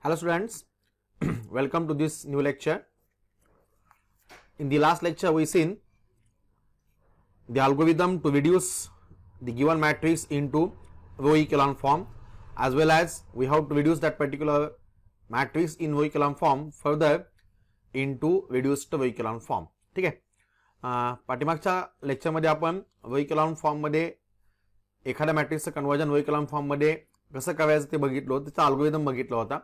Hello students, welcome to this new lecture. In the last lecture we seen the algorithm to reduce the given matrix into row echelon form, as well as we have to reduce that particular matrix in row echelon form further into reduced row echelon form. ठीक आहे. पाठीमागच्या lecture मध्ये आपण row echelon form मध्ये एखाद्या मॅट्रिक्सचं conversion row echelon form मध्ये कसं करायचं ते बघितलं होतं, त्याचा अल्गोरिदम बघितला होता.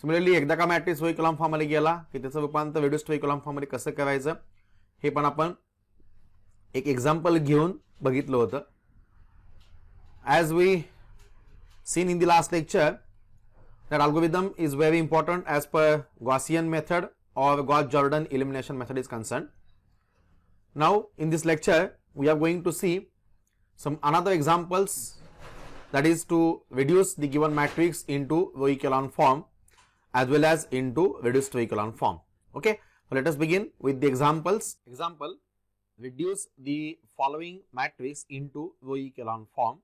सिमिलरली एकदा का मॅट्रिक्स row echelon फॉर्म मध्ये गेला की त्याचं रूपांतर रिड्यूस्ड row echelon फॉर्म मध्ये कसं करायचं हे पण आपण एक एक्झाम्पल घेऊन बघितलं होतं. As we seen in the last lecture, that algorithm is very important as per Gaussian method or Gauss-Jordan elimination method is concerned. Now in this lecture we are going to see some another examples, that is to reduce the given matrix into row echelon form as well as into reduced row echelon form. Okay, so let us begin with the examples. Example: reduce the following matrix into row echelon form.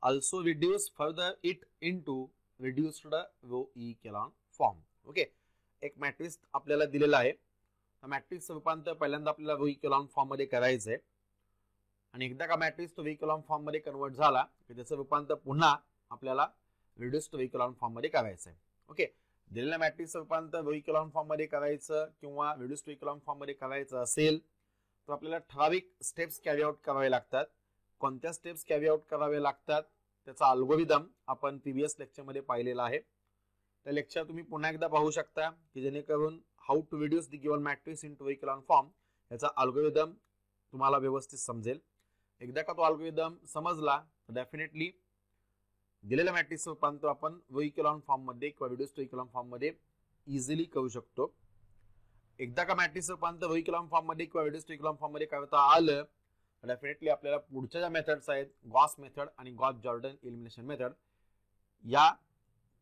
Also reduce further it into reduced row echelon form. Okay, एक matrix आपल्याला दिलेला आहे. Matrix रूपांतर पहिल्यांदा आपल्याला row echelon form मध्ये करायचं आहे आणि एकदा का मॅट्रिक्स तो row echelon फॉर्म मध्ये कन्वर्ट झाला की त्याचं रूपांतर पुन्हा आपल्याला रिड्यूस्ड row echelon फॉर्म मध्ये करायचं आहे. ओके, दिलेल्या मॅट्रिक्स रूपांतर row echelon फॉर्म मध्ये करायचं किंवा रिड्यूस्ड row echelon फॉर्म मध्ये करायचं असेल तर आपल्याला ठराविक स्टेप्स कॅरी आउट करावे लागतात. कोणत्या स्टेप्स कॅरी आउट करावे लागतात त्याचा अल्गोरिदम आपण प्रीवियस लेक्चर मध्ये पाहिलेला आहे. त्या लेक्चर तुम्ही पुन्हा एकदा पाहू शकता की जेणेकरून how to reduce the given matrix into row echelon form याचा अल्गोरिदम तुम्हाला व्यवस्थित समजेल. एकदा का तो अल्गोरिदम समजला तर डेफिनेटली दिलेल्या मॅट्रिक्स रूपांतर आपण row echelon फॉर्म मध्ये किंवा रिड्यूस्ड row echelon फॉर्म मध्ये इझिली करू शकतो. एकदा का मॅट्रिक्स रूपांतर row echelon फॉर्म मध्ये किंवा रिड्यूस्ड row echelon फॉर्म मध्ये करता आलं तर डेफिनेटली आपल्याला पुढच्या ज्या मेथड्स आहेत गॉस मेथड आणि गॉस-जॉर्डन एलिमिनेशन मेथड या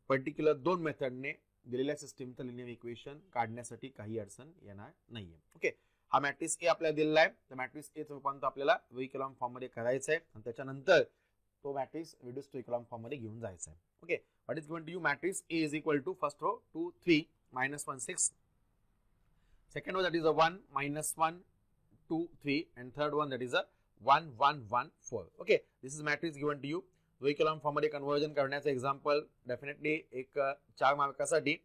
पर्टिक्युलर दोन मेथडने दिलेल्या सिस्टीमचं लिनियर इक्वेशन काढण्यासाठी काही अडचण येणार नाहीये. ओके, हा मॅट्रिक्स ए आपल्याला दिलेला आहे. तर मॅट्रिक्स ए चं रूपांतर आपल्याला row echelon फॉर्म मध्ये करायचं आहे आणि त्याच्यानंतर तो matrix reduced row echelon form मध्ये घेऊन जायचा आहे. Okay, what is given to you? Matrix A is equal to first row 2 3 -1 6, second row that is a 1 -1 2 3, and third one that is a 1 1 1 4. Okay, this is matrix given to you. row echelon form मध्ये conversion करण्याचं example definitely एक 4 मार्कासाठी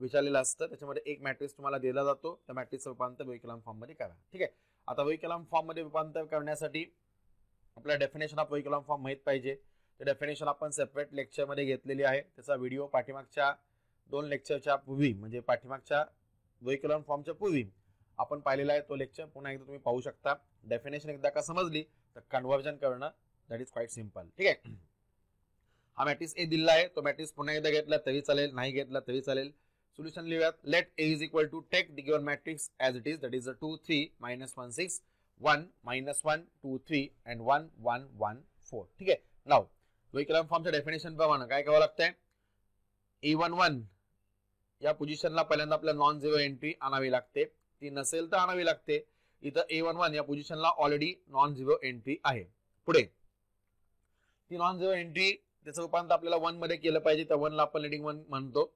विचारलेलं असतं. त्याच्यामध्ये एक matrix तुम्हाला दिला जातो, त्या मॅट्रिक्सचं रूपांतर row echelon फॉर्म मध्ये करा. ठीक आहे, आता row echelon फॉर्म मध्ये रूपांतर करण्यासाठी आपल्याला definition of row echelon form माहित पाहिजे. ते डेफिनेशन आपण सेपरेट लेक्चर मध्ये घेतलेली आहे. त्याचा व्हिडिओ पाठीमागच्या 2 लेक्चरच्या पूर्वी म्हणजे पाठीमागच्या row echelon फॉर्मच्या पूर्वी आपण पाहिलेला आहे. तो लेक्चर पुन्हा एकदा तुम्ही पाहू शकता. डेफिनेशन एकदा का समजली तर कन्वर्जन करणं दॅट इज क्वाइट सिंपल. ठीक आहे, हा मॅट्रिक्स ए दिलेला आहे. तो मॅट्रिक्स पुन्हा एकदा घेतला तरी चालेल, नाही घेतला तरी चालेल. सोल्युशन लिहूयात. Let A is equal to take the given matrix as it is, that is 2 3 -1 6 1 -1 2 3 and 1 1 1 4. ठीक आहे, नाव row echelon फॉर्मच्या डेफिनेशन प्रमाणे काय करावं लागतंय? E11 या पोझिशनला पहिल्यांदा आपल्याला नॉन झिरो एंट्री आणावी लागते. ती नसेल तर आणावी लागते. इथं A11 या पोझिशनला ऑलरेडी नॉन झिरो एंट्री आहे. पुढे ती नॉन झिरो एंट्री त्याचं रूपांतर आपल्याला 1 मध्ये केलं पाहिजे. त्या 1 ला आपण लीडिंग 1 म्हणतो.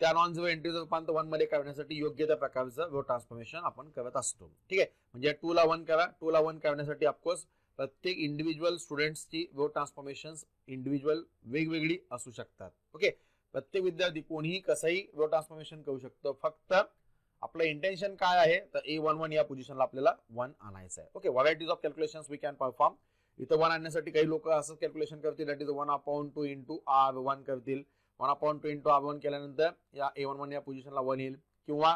त्या नॉन झिरो एंट्रीचं रूपांतर 1 मध्ये करण्यासाठी योग्य त्या प्रकारचं रो ट्रान्सफॉर्मेशन आपण करत असतो. ठीक आहे, म्हणजे 2 ला 1 करा. 2 ला 1 करण्यासाठी ऑफकोर्स प्रत्येक इंडिव्हिज्युअल स्टुडंट्सची रो ट्रान्सफॉर्मेशन इंडिव्हिज्युअल वेगवेगळी असू शकतात. ओके, प्रत्येक विद्यार्थी कोणीही कसंही रो ट्रान्सफॉर्मेशन करू शकतो. फक्त आपलं इंटेन्शन काय आहे तर A11 या पोझिशनला आपल्याला 1 आणायचं आहे. Okay, varieties of calculations we can perform. इथं 1 आणण्यासाठी काही लोक असं कॅल्क्युलेशन करतील, दॅट इज 1/2 इंटू R1 करतील. 1/2 इंटू R1 केल्यानंतर या A11 या पोझिशनला 1 येईल. किंवा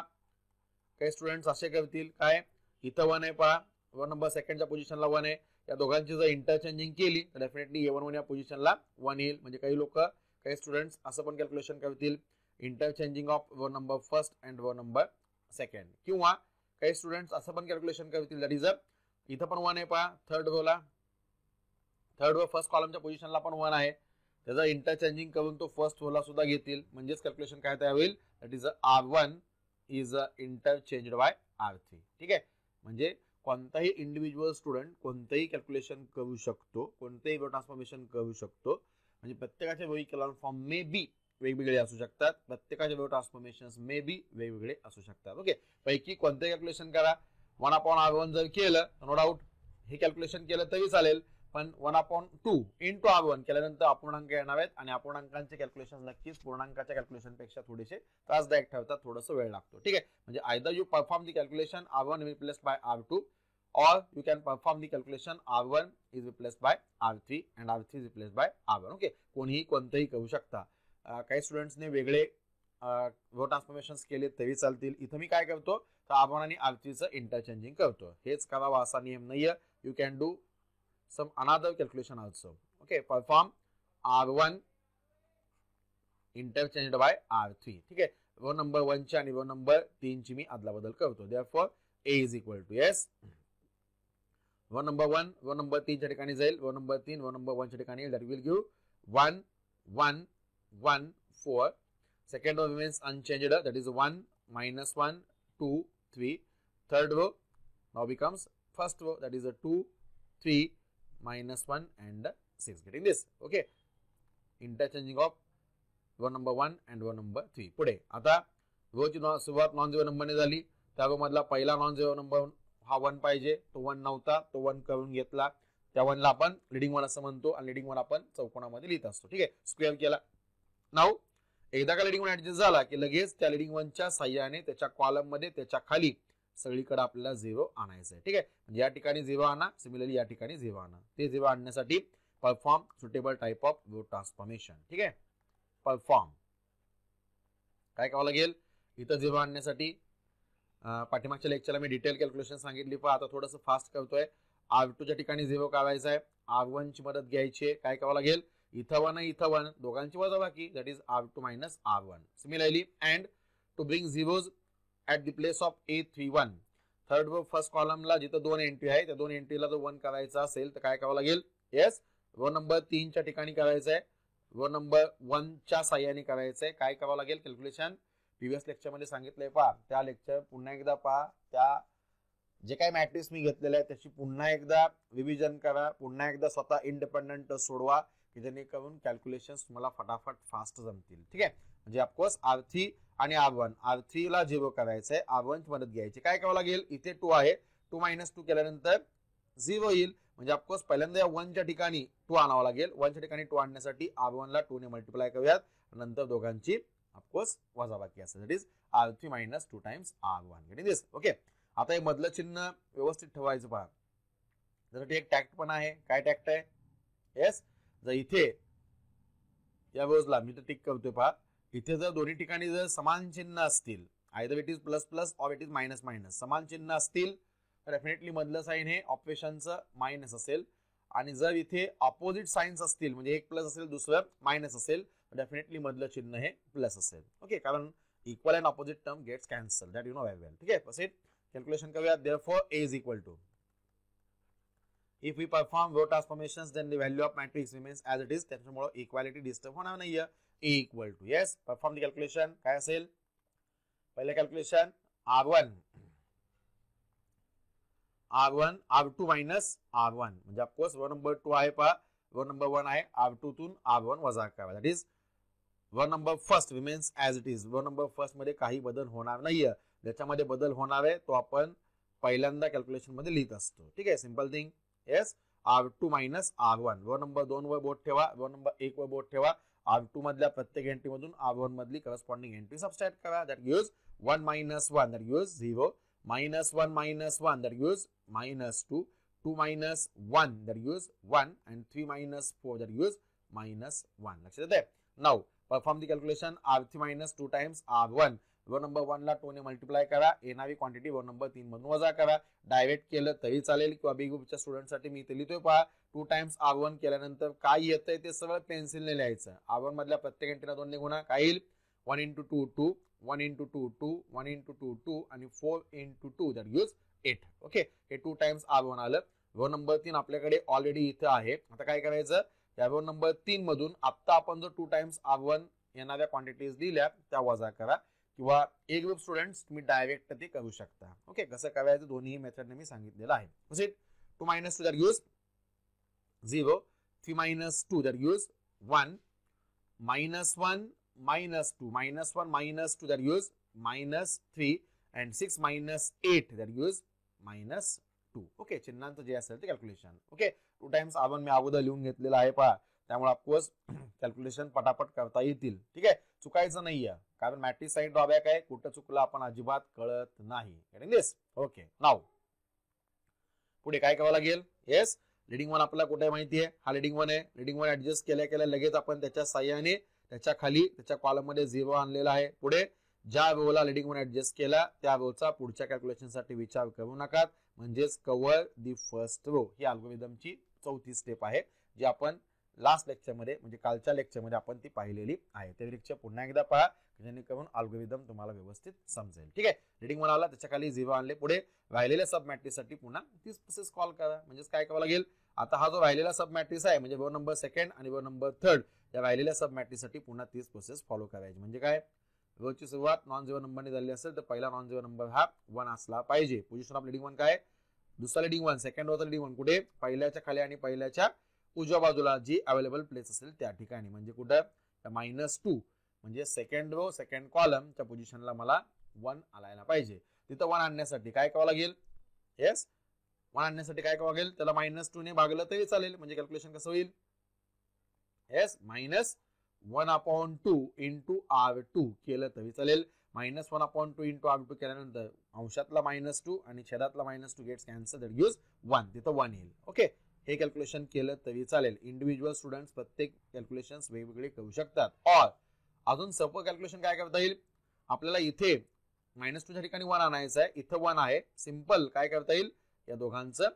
काही स्टुडंट्स असे करतील, काय इथं 1 आहे पहा, 1 नंबर सेकंडच्या पोझिशनला 1 आहे. या दोघांची जर इंटरचेंजिंग केली तर डेफिनेटली A11 या पोझिशनला 1 येईल. म्हणजे काही लोक काही स्टुडंट्स असं पण कॅल्क्युलेशन करतील, interchanging of row number first and row number second. किंवा काही स्टुडंट्स असं पण कॅल्क्युलेशन करतील, दॅट इज इथं पण 1 आहे पहा, थर्ड रो फर्स्ट कॉलमच्या पोझिशनला पण 1 आहे. त्याचा इंटरचेंजिंग करून तो फर्स्ट रोला सुद्धा घेतील. म्हणजेच कॅल्क्युलेशन काय तयार होईल, that is R1 is interchanged by R3. ठीक आहे, म्हणजे कोणताही इंडिव्हिज्युअल स्टुडंट कोणतेही कॅल्क्युलेशन करू शकतो, कोणतेही रो ट्रान्सफॉर्मेशन करू शकतो. म्हणजे प्रत्येकाचे row echelon form may be वेगवेगळे असू शकतात, प्रत्येकाचे वेव्ह ट्रान्सफॉर्मेशन्स मे बी वेगवेगळे असू शकतात. ओके, पैकी कोणते कॅल्क्युलेशन करा. 1/r1 जर केलं नो डाऊट हे कॅल्क्युलेशन केलं तरी चालेल, पण 1/2 इंटू r1 केल्यानंतर अपूर्णांक येणार आहेत आणि अपूर्णांकांचे कॅल्क्युलेशन नक्कीच पूर्णांकाच्या कॅल्क्युलेशन पेक्षा थोडेसे त्रासदायक ठरतात, थोडंसं वेळ लागतो. ठीक आहे, म्हणजे either you perform the calculation r1 replaced by r2 or you can perform the calculation r1 is replaced by r3 and r3 is replaced by r1. Okay, कोणीही कोणतेही करू शकता. काही स्टुडंट्सने वेगळे रो ट्रान्सफॉर्मेशन्स केले तरी चालतील. इथं मी काय करतो तर r1 आणि r3 चं इंटरचेंजिंग करतो. हेच करावा असा नियम नाहीये. You can do some another calculation also. Okay, perform r1 interchanged by r3. ठीक आहे, रो नंबर 1 ची आणि रो नंबर 3 ची मी अदलाबदल करतो. Therefore a is equal to yes, row number 1 row number 3 च्या ठिकाणी जाईल, रो नंबर 3 रो नंबर 1 च्या ठिकाणी येईल. That will give 1 1 1 4. Second row remains unchanged, that is 1 -1 2 3. Third row now becomes first row, that is 2 3 -1 and 6. Getting this? Okay, interchanging of row number 1 and row number 3. पुढे आता रोची सुरुवात non zero नंबरने झाली. त्या row मधला पहिला non zero number हा 1 पाहिजे, तो 1 नव्हता, तो 1 करून घेतला. त्या 1 ला आपण लीडिंग 1 असं म्हणतो आणि लीडिंग 1 आपण चौकोनामध्ये लिहित असतो. ठीक आहे, स्क्वेअर केला. नाउ एकदा का लीडिंग 1 ऍडजस्ट झाला की लगेच त्या लीडिंग 1 च्या साह्याने त्याच्या कॉलम मध्ये त्याच्या खाली सगळीकडे आपल्याला 0 आणायचं आहे. ठीक आहे, म्हणजे या ठिकाणी 0 आणा, सिमिलरली या ठिकाणी 0 आणा. ते 0 आणण्यासाठी perform suitable type of row transformation. ठीक आहे, परफॉर्म काय करावं लागेल इथं 0 आणण्यासाठी. पाठीमागच्या लेक्चरला मी डिटेल कॅल्क्युलेशन सांगितली, पण आता थोडंसं फास्ट करतोय. r2 च्या ठिकाणी 0 काढायचा आहे, r1 ची मदत घ्यायची. काय करावं लागेल, इथं 1 इथं 1 दोघांची वजाबाकी, that is r2 minus r1. Similarly and to bring zeros at the place of a31. Third row first कॉलमला जिथं 2 एंट्री आहे त्या 2 एंट्रीला जर 1 करायचा असेल तर काय करावं लागेल, येस रो नंबर 3 च्या ठिकाणी करायचं आहे, रो नंबर 1 च्या साह्याने करायचं आहे. काय करावं लागेल कॅल्क्युलेशन प्रिव्हियस लेक्चर मध्ये सांगितलंय पहा, त्या लेक्चर पुन्हा एकदा पहा. त्या जे काही मॅट्रिक्स मी घेतलेले आहे त्याची पुन्हा एकदा रिव्हिजन करा, पुन्हा एकदा स्वतः इंडिपेंडंट सोडवा, की जेणेकरून कॅल्क्युलेशन्स तुम्हाला फटाफट फास्ट जमतील. ठीक आहे, म्हणजे ऑफकोर्स r3 आणि r1, r3 ला 0 करायचंय, r1 ची मदत घ्यायची. काय करावं लागेल, इथे 2 आहे, 2 - 2 केल्यानंतर 0 येईल. म्हणजे ऑफकोर्स पहिल्यांदा या 1 च्या ठिकाणी 2 आणावं लागेल. 1 च्या ठिकाणी 2 आणण्यासाठी r1 ला 2 ने मल्टिप्लाय करूयात, नंतर दोघांची ऑफकोर्स वजाबाकी असेल, that is r3 - 2 times r1. Getting this? Okay, आता हे मधलं चिन्ह व्यवस्थित ठेवायचं पहा. जर एक टॅक्ट पण आहे. काय टॅक्ट आहे, येस जर इथे या रोजला मी तर टिक करतोय पहा, इथे जर दोन्ही ठिकाणी जर समान चिन्ह असतील, either it is plus plus or it is minus minus, समान चिन्ह असतील तर डेफिनेटली मधलं साइन हे ऑपरेशनचं मायनस असेल. आणि जर इथे ऑपोजिट साइन्स असतील, म्हणजे एक प्लस असेल दुसरं मायनस असेल, तर डेफिनेटली मधलं चिन्ह हे प्लस असेल. ओके, कारण equal and opposite term gets cancel, that you know very well. ठीक आहे, प्रोसीड कॅल्क्युलेशन करूया. Therefore a is equal to, if we perform row transformations then the value of matrix remains as it is. त्याच्यामुळे equality disturb होणार नाहीये. a equal to yes, perform the calculation. काय असेल पहिलं calculation, r1 r2 minus r1, म्हणजे of course row number 2 आहे पहा, row number 1 आहे, r2 तून r1 वजा करा, that is row number first remains as it is. Row number first मध्ये काही बदल होणार नाहीये, ज्याच्यामध्ये बदल होणार आहे तो आपण पहिल्यांदा कॅल्क्युलेशन मध्ये लिहित असतो. ठीक आहे, simple thing. Yes, r2 minus r1. Row number 2 वर बोट ठेवा, रो नंबर 1 वर बोट ठेवा. r2 मधल्या प्रत्येक एंट्री मधून r1 मधली करस्पॉन्डिंग एंट्री सबस्ट्रॅक्ट करा, that gives 1 minus 1, that gives 0, -1 minus 1, that gives -2, 2 minus 1, that gives 1, and 3 minus 4, that gives -1. लक्षात येते? Now perform the calculation, r3 minus 2 times r1. Row number 1 ला 2 ने multiply करा, येणारी quantity row number 3 मधून वजा करा. डायरेक्ट केलं तरी चालेल किंवा बी ग्रुपच्या स्टुडंटसाठी मी इथे लिहितोय पहा. 2 times r1 केल्यानंतर काय येतंय ते सगळं पेन्सिलने लिहायचं. r1 मधल्या प्रत्येक एंट्रीला 2 ने गुणा, काय येईल 1 into 2 2, 1 into 2 2, 1 into 2 2 आणि 4 into 2, that gives 8. ओके, हे 2 times r1 आलं. रो नंबर 3 आपल्याकडे ऑलरेडी इथे आहे. आता काय करायचं, या रो नंबर 3 मधून आता आपण जो 2 times r1 येणाऱ्या क्वांटिटीज दिल्या त्या वजा करा, किंवा ए ग्रुप स्टुडंट्स तुम्ही डायरेक्ट ते करू शकता. ओके, कसं करायचं दोन्ही मेथडने मी सांगितलेलं आहे. 2 minus 2, that gives 0, 3 minus 2, that gives 1, -1 -2, -1 -2 that gives -3 and 6 -8 that gives -2. Okay, चिन्हांचं जे असेल ते कॅल्क्युलेशन. ओके, 2 टाइम्स R1 मी अगोदर लिहून घेतलेला आहे पहा, त्यामुळे ऑफकोर्स कॅल्क्युलेशन पटापट करता येतील. ठीक आहे, चुकायचं नाहीये कारण मॅट्रिक्स साईड ड्रॉबॅक आहे, कुठं चुकलं आपण अजिबात कळत नाही. ओके, नाव पुढे काय करावं लागेल. येस, लीडिंग वन आपल्याला कुठे माहिती आहे, हा लीडिंग वन आहे. लीडिंग वन ऍडजस्ट केल्या केल्या लगेच आपण त्याच्या साह्याने त्याच्या खाली त्याच्या कॉलम मध्ये 0 आणलेला आहे. पुढे ज्या रोला लीडिंग वन ऍडजस्ट केला त्या रोचा पुढच्या कॅल्क्युलेशन साठी विचार करू नका, म्हणजेच कव्हर दी फर्स्ट रो. ही अल्गोरिदमची चौथी स्टेप आहे जी आपण लास्ट लेक्चर मध्ये म्हणजे कालच्या लेक्चर मध्ये आपण ती पाहिलेली आहे. ते लेक्चर पुन्हा एकदा पहा जेणेकरून अल्गोरिदम तुम्हाला व्यवस्थित समजेल. ठीक आहे, रीडिंग वन आला त्याच्या खाली 0 आणले. पुढे राहिलेल्या सब मॅट्रिक्स साठी पुन्हा तीच प्रोसेस कॉल करा. म्हणजेच काय करावं लागेल, आता हा जो राहिलेला सब मॅट्रिक्स आहे म्हणजे रो नंबर सेकंड आणि रो नंबर थर्ड या राहिलेल्या सब मॅट्रिक्स साठी पुन्हा तीच प्रोसेस फॉलो करायची. म्हणजे काय, रोची सुरुवात नॉन झिरो नंबरने झाली असेल तर पहिला नॉन झिरो नंबर हा 1 असला पाहिजे. पोझिशन ऑफ लीडिंग वन काय, दुसरा leading one second Rochak leading one कुठे, पहिल्याच्या खाली आणि पहिल्याच्या उजव्या बाजूला जी अवेलेबल प्लेस असेल त्या ठिकाणी. म्हणजे कुठं -2 म्हणजे सेकंड रो सेकंड कॉलमच्या पोझिशनला मला 1 आलायला पाहिजे. तिथं 1 आणण्यासाठी काय करावं लागेल. येस, 1 आणण्यासाठी काय करावं लागेल, त्याला -2 ने भागलं तरी चालेल. म्हणजे कॅल्क्युलेशन कसं होईल. येस, -1/2 इंटू R2 केलं तरी चालेल. -1/2 इंटू R2 केल्यानंतर अंशातला -2 आणि छेदातला -2 गेट्स कॅन्सल, दॅट गिव्स 1. तिथं 1 येईल. ओके, हे कॅल्क्युलेशन केलं तरी चालेल. इंडिव्हिज्युअल स्टुडंट्स प्रत्येक कॅल्क्युलेशन वेगवेगळे करू शकतात. और अजून सोपं कॅल्क्युलेशन काय करता येईल, आपल्याला इथे -2च्या ठिकाणी 1 आणायचं आहे, इथं 1 आहे. सिंपल काय करता येईल, या दोघांचं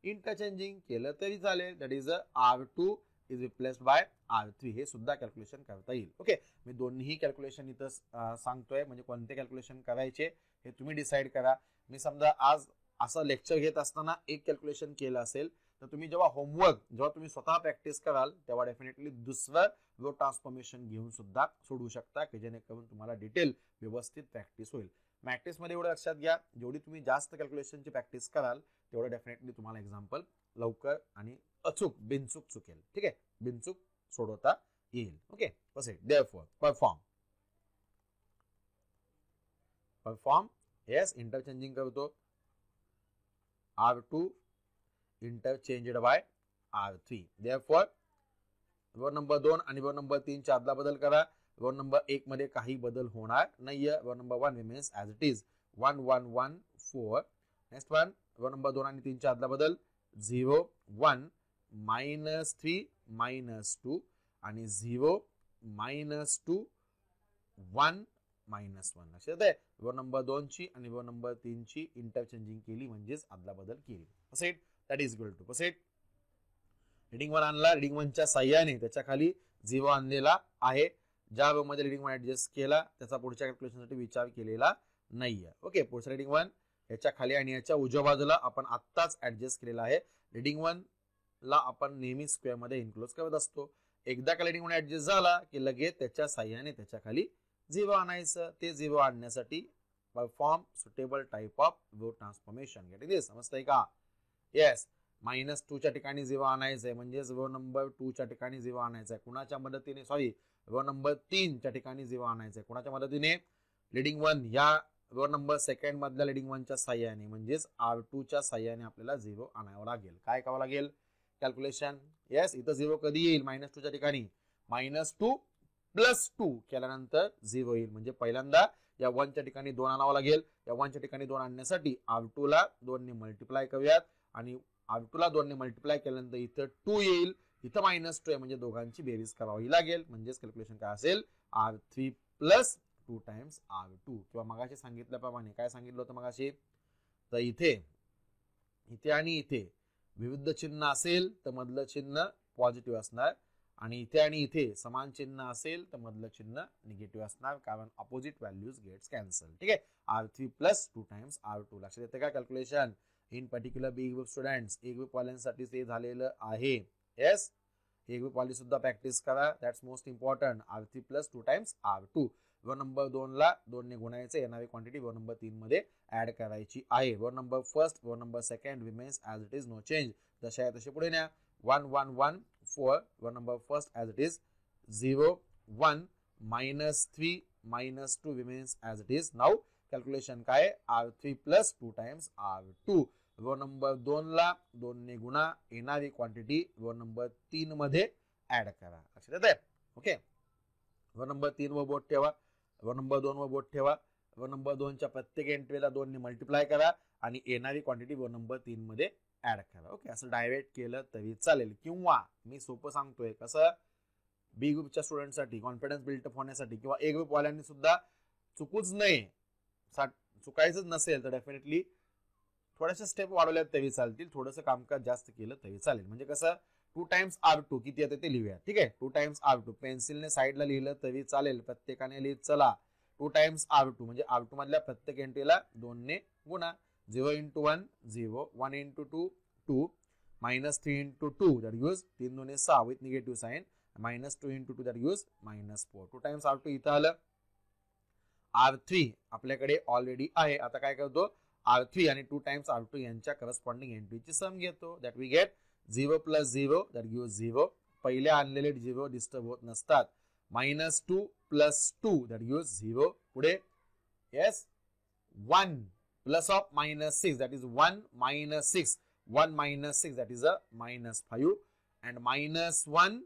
इंटरचेंजिंग केलं तरी चालेल. That is R2 is replaced by R3. हे सुद्धा कॅल्क्युलेशन करता येईल. ओके, मी दोन्ही कॅल्क्युलेशन इथं सांगतोय, म्हणजे कोणते कॅल्क्युलेशन करायचे हे तुम्ही डिसाईड करा. मी समजा आज असं लेक्चर घेत असताना एक कॅल्क्युलेशन केलं असेल तर तुम्ही जेव्हा होमवर्क जेव्हा तुम्ही स्वतः प्रॅक्टिस कराल तेव्हा डेफिनेटली दुसरं रो ट्रान्सफॉर्मेशन घेऊन सुद्धा सोडू शकता की जेणेकरून तुम्हाला डिटेल व्यवस्थित प्रॅक्टिस होईल. मॅट्रिक्स मध्ये एवढं लक्षात घ्या, जेवढी तुम्ही जास्त कॅल्क्युलेशनची प्रॅक्टिस कराल तेवढं डेफिनेटली तुम्हाला एक्झाम्पल लवकर आणि अचूक बिनचूक चुकेल. ठीक आहे, बिनचूक सोडवता येईल. Okay, proceed. Therefore perform yes, interchanging करतो. R2 interchanged by R3. Therefore row number 2 आणि रो नंबर 3 च्या आदला बदल करा. रो नंबर 1 मध्ये काही बदल होणार नाहीये. Row number 1 remains as it is 1 1 1 4. Next one, row number 2 आणि 3 च्या आदला बदल 0 1 -3 -2 आणि 0 -2 1 -1. लक्षात आहे, रो नंबर 2 ची आणि रो नंबर 3 ची इंटरचेंजिंग केली म्हणजेच आदला बदल केली. Proceed, that is equal to proceed. Reading 1 आणला, रीडिंग 1 च्या साह्याने त्याच्या खाली 0 आणलेला आहे. ज्या रो मध्ये रीडिंग 1 ऍडजस्ट केला त्याचा पुढच्या कॅल्क्युलेशन साठी विचार केलेला नाहीये. ओके, पुढचा रीडिंग 1 याच्या खाली आणि याच्या उजव्या बाजूला आपण आत्ताच ऍडजस्ट केलेला आहे. रीडिंग 1 ला आपण नेहमी स्क्वेअर मध्ये इन्क्लोज करत असतो. एकदा का रीडिंग 1 ऍडजस्ट झाला की लगेच त्याच्या साह्याने त्याच्या खाली 0 आणायचं. ते 0 आणण्यासाठी perform suitable type of row transformation. Get it, समजतंय का. येस, -2 च्या ठिकाणी 0 आणायचंय म्हणजेच रो नंबर 2 च्या ठिकाणी 0 आणायचंय. कुणाच्या मदतीने, सॉरी, रो नंबर 3 च्या ठिकाणी 0 आणायचंय. कुणाच्या मदतीने, लीडिंग 1 या रो नंबर सेकंड मधल्या लीडिंग 1 च्या साह्याने म्हणजेच R2 च्या साह्याने आपल्याला 0 आणावं लागेल. काय करावं लागेल कॅल्क्युलेशन. येस, इथं 0 कधी येईल, -2 च्या ठिकाणी -2 + 2 केल्यानंतर 0 येईल. म्हणजे पहिल्यांदा या 1 च्या ठिकाणी 2 आणावं लागेल. या 1 च्या ठिकाणी 2 आणण्यासाठी R2 ला 2 ने मल्टिप्लाय करूयात आणि R2 ला 2 ने मल्टिप्लाय केल्यानंतर इथं 2 येईल. इथं -2 आहे म्हणजे दोघांची बेरीज करावी लागेल. म्हणजेच कॅल्क्युलेशन काय असेल, R3 + 2 टाइम्स R2. किंवा मगाशी सांगितल्याप्रमाणे काय सांगितलं होतं मगाशी, तर इथे आणि इथे विरुद्ध चिन्ह असेल तर मधलं चिन्ह पॉझिटिव्ह असणार आणि इथे समान चिन्ह असेल तर मधलं चिन्ह निगेटिव्ह असणार कारण अपोजिट व्हॅल्यूज गेट्स कॅन्सल. ठीक आहे, R3 + 2 टाइम्स R2. लक्षात येते का calculation. In particular B group students, A group वाल्यांसाठी ते झालेलं आहे. येस, ए ग्रुप वाली सुद्धा प्रॅक्टिस करा, that's most important. R3 + 2 times R2. Row number 2 ला 2 ने गुणायचे, येणारी क्वांटिटी रो नंबर 3 मध्ये ऍड करायची आहे. Row number first, row number second remains as it is, no change. जशा आहे तसे पुढे न्या. 1 1 1 4. Row number first as it is 0 1 -3 -2 remains as it is. Now calculation काय R3 plus 2 times R2. Row number 2 ला 2 ने गुणा येणारी क्वांटिटी रो नंबर 3 मध्ये ऍड करा. लक्षात येतंय? ओके, रो नंबर 3 वर बोट ठेवा, रो नंबर 2 वर बोट ठेवा. रो नंबर 2 च्या प्रत्येक एंट्रीला 2 ने मल्टिप्लाय करा आणि येणारी क्वांटिटी रो नंबर 3 मध्ये ऍड करा. ओके, असं डायरेक्ट केलं तरी चालेल, किंवा मी सोपं सांगतोय कसं, बी ग्रुपच्या स्टुडंटसाठी कॉन्फिडन्स बिल्डअप होण्यासाठी, किंवा ए ग्रुप वाल्यांनी सुद्धा चुकूच नाही, चुकायचंच नसेल तर डेफिनेटली थोड्याशा स्टेप वाढवल्या तरी चालतील, थोडंसं कामकाज जास्त केलं तरी चालेल. म्हणजे कसं 2 टाइम्स R2 किती येते ते लिहूया. ठीक आहे, 2 टाइम्स R2 पेन्सिलने साईडला लिहिलं तरी चालेल, प्रत्येकाने लिहित चला. 2 टाइम्स R2 म्हणजे R2 मधल्या प्रत्येक एंट्रीला 2 ने गुणा. 0 into 1 0, 1 into 2 2, -3 into 2 that gives 3 2 6 with negative sign, -2 into 2 that gives -4. 2 times R2 इथं आलं. R3 आपल्याकडे ऑलरेडी आहे. आता काय करतो, R3 आणि 2 टाइम्स R2 यांच्या करस्पॉन्डिंग एंट्रीची सम घेतो. That we get 0 plus 0 that gives 0. पहिले आणलेले 0 डिस्टर्ब होत नसतात. -2 plus 2 that gives 0. पुढे yes 1 plus of -6 that is 1 minus 6. 1 minus 6 that is a -5, and -1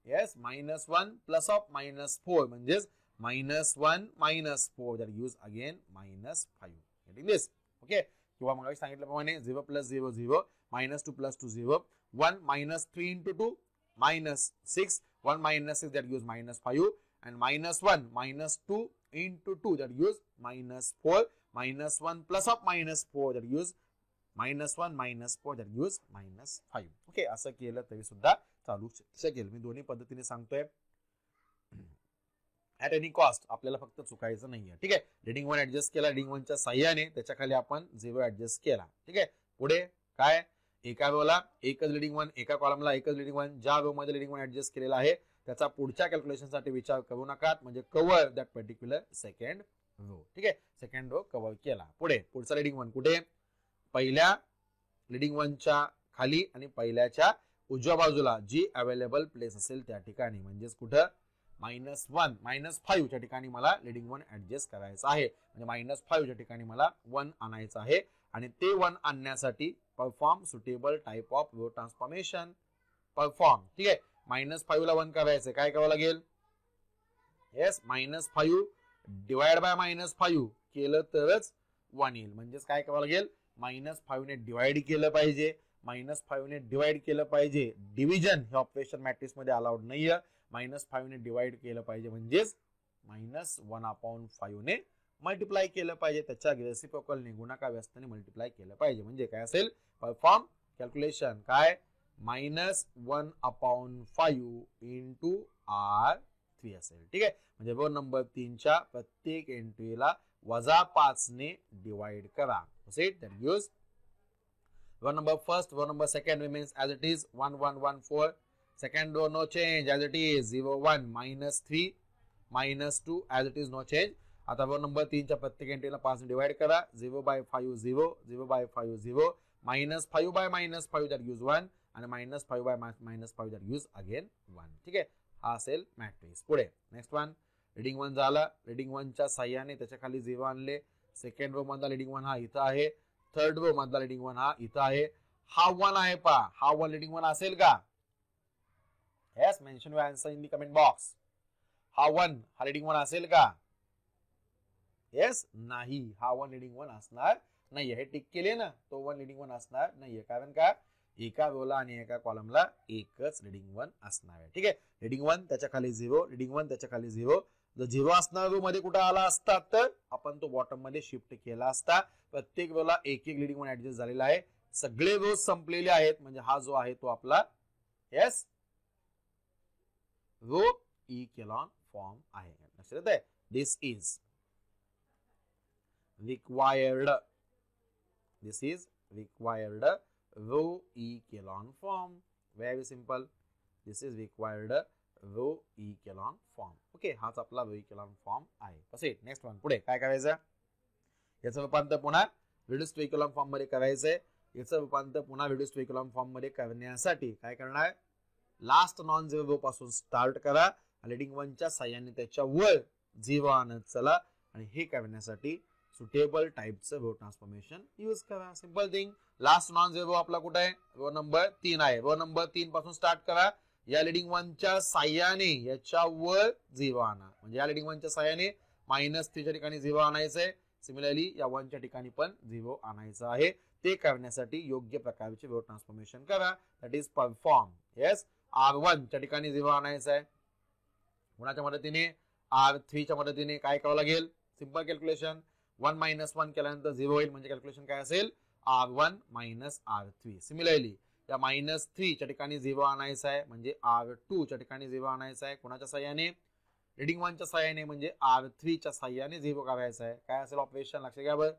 yes -1 plus of -4 म्हणजेच -1 -4 that gives again -5. Getting this? Okay, किंवा मग सांगितल्याप्रमाणे 0 plus 0 0, -2 plus 2 0, 1 -3 into 2 -6, 1 -6 that gives -5, and -1 -2 into 2 that gives -4, -1 plus of -4 that gives -1 -4 that gives -5. Okay, असं केलं तरी सुद्धा चालू शकेल. मी दोन्ही पद्धतीने सांगतोय. ऍट एनी कॉस्ट आपल्याला फक्त चुकायचं नाहीये. ठीक आहे, रीडिंग 1 ऍडजस्ट केला, रीडिंग 1 च्या साह्याने त्याच्या खाली आपण 0 ऍडजस्ट केला. ठीक आहे, पुढे काय, एका रोला एकच रीडिंग 1, एका कॉलमला एकच रीडिंग 1. ज्या रो मध्ये रीडिंग 1 ऍडजस्ट केलेला आहे त्याचा पुढच्या कॅल्क्युलेशन साठी विचार करू नका, म्हणजे cover that particular second row. ठीक आहे, सेकंड रो कव्हर केला. पुढे पुढचा रीडिंग 1 कुठे, पहिल्या रीडिंग 1 च्या खाली आणि पहिल्याच्या उजव्या बाजूला जी अवेलेबल प्लेस असेल त्या ठिकाणी, म्हणजेच कुठं -1 -5 च्या ठिकाणी मला रीडिंग 1 ऍडजस्ट करायचं आहे. म्हणजे -5 च्या ठिकाणी मला 1 आणायचं आहे, आणि ते 1 आणण्यासाठी perform suitable type of row transformation perform. ठीक आहे, -5 ला 1 करायचं, काय करावं लागेल, येस -5 डिवाइड बाय -5 केलं तरच 1 येईल. म्हणजेच काय करावं लागेल, -5 ने डिवाइड केलं पाहिजे. -5 ने डिवाइड केलं पाहिजे. डिव्हिजन हे ऑपरेशन मॅट्रिक्स मध्ये अलाउड नाहीये. -5 ने डिवाइड केलं पाहिजे, म्हणजेच -1/5 ने मल्टिप्लाय केलं पाहिजे. त्याच्या रेसिप्रोकलने गुणाकार व्यस्ताने मल्टिप्लाय केलं पाहिजे. म्हणजे काय असेल, परफॉर्म कॅल्क्युलेशन काय, -1/5 into R3 असेल. ठीक आहे, म्हणजे रो नंबर 3 च्या प्रत्येक एंट्रीला -5 ने डिवाइड करा. That gives row number first, row number second remains as it is, 1 1 1 4. Second row no change as it is, 0 1 -3 -2 as it is, no change. आता row number 3 च्या प्रत्येक एंट्रीला 5 ने डिवाइड करा. 0/5 0, 0/5 0, -5 by -5 that gives 1, आणि -5 by -5 that gives again 1. ठीक आहे, हा असेल मॅट्रिक्स. पुढे नेक्स्ट वन, रीडिंग 1 झाला. रीडिंग 1 च्या साह्याने त्याच्या खाली 0 आणले. सेकंड रो मधला रीडिंग 1 हा इथं आहे. थर्ड रो मधला रीडिंग 1 हा इथं आहे. हा 1 आहे पा, हा 1 रीडिंग 1 असेल का, yes mention your answer in the comment box. हा 1 हा रीडिंग 1 असेल का, येस नाही, हा 1 रीडिंग 1 असणार नाहीये. हे टिक केले ना, तो 1 रीडिंग 1 असणार नाहीये, कारण का एका रोला आणि एका कॉलमला एकच रीडिंग 1 असणार आहे. ठीक आहे, रीडिंग 1 त्याच्या खाली 0, रीडिंग 1 त्याच्या खाली 0. जर 0 असणार रो मध्ये कुठे आला असता तर आपण तो बॉटम मध्ये शिफ्ट केला असता. प्रत्येक रोला एक एक रीडिंग 1 ऍडजस्ट झालेला आहे. सगळे रोज संपलेले आहेत, म्हणजे हा जो आहे तो आपला येस रो इकेलॉन फॉर्म आहे. लक्षात येतंय, this is required, this is required row echelon form. Very simple, this is required row echelon form. Okay, हाच आपला रो इकेलॉन फॉर्म आहे. असे नेक्स्ट वन, पुढे काय करायचं, याचं रूपांतर पुन्हा रिड्यूस्ड टू इकेलॉन फॉर्म मध्ये करायचंय. याचं रूपांतर पुन्हा रिड्यूस्ड टू इकेलॉन फॉर्म मध्ये करण्यासाठी काय करणार, लास्ट नॉन झिरो रो पासून स्टार्ट करा लिडिंग वनच्या साह्याने त्याच्यावर 0 आणत चला आणि हे करण्यासाठी सुटेबल टाइपचं रो ट्रान्सफॉर्मेशन यूज करा. Simple thing. Last non zero आपला कुठे आहे? रो नंबर 3 आहे. रो नंबर 3 पासून स्टार्ट करा. या लिडिंग वनच्या साह्याने याच्यावर 0 आणा. म्हणजे या लिडिंग वनच्या साह्याने -3 च्या ठिकाणी 0 आणायचं आहे. सिमिलरली या 1 च्या ठिकाणी पण 0 आणायचं आहे. ते करण्यासाठी योग्य प्रकारचे रो ट्रान्सफॉर्मेशन करा. That is perform. Yes, R1 च्या ठिकाणी 0 आणायचं आहे. कोणाच्या मदतीने? R3 च्या मदतीने. काय करावं लागेल? Simple calculation. 1 - 1 केल्यानंतर 0 होईल. म्हणजे कॅल्क्युलेशन काय असेल? R1 - R3. सिमिलरली या -3 च्या ठिकाणी 0 आणायचं आहे. म्हणजे R2 च्या ठिकाणी 0 आणायचं आहे. कोणाच्या साह्याने? लिडिंग वनच्या साह्याने. म्हणजे R3 च्या साह्याने 0 करायचं आहे. काय असेल ऑपरेशन? लक्ष घ्या बरं.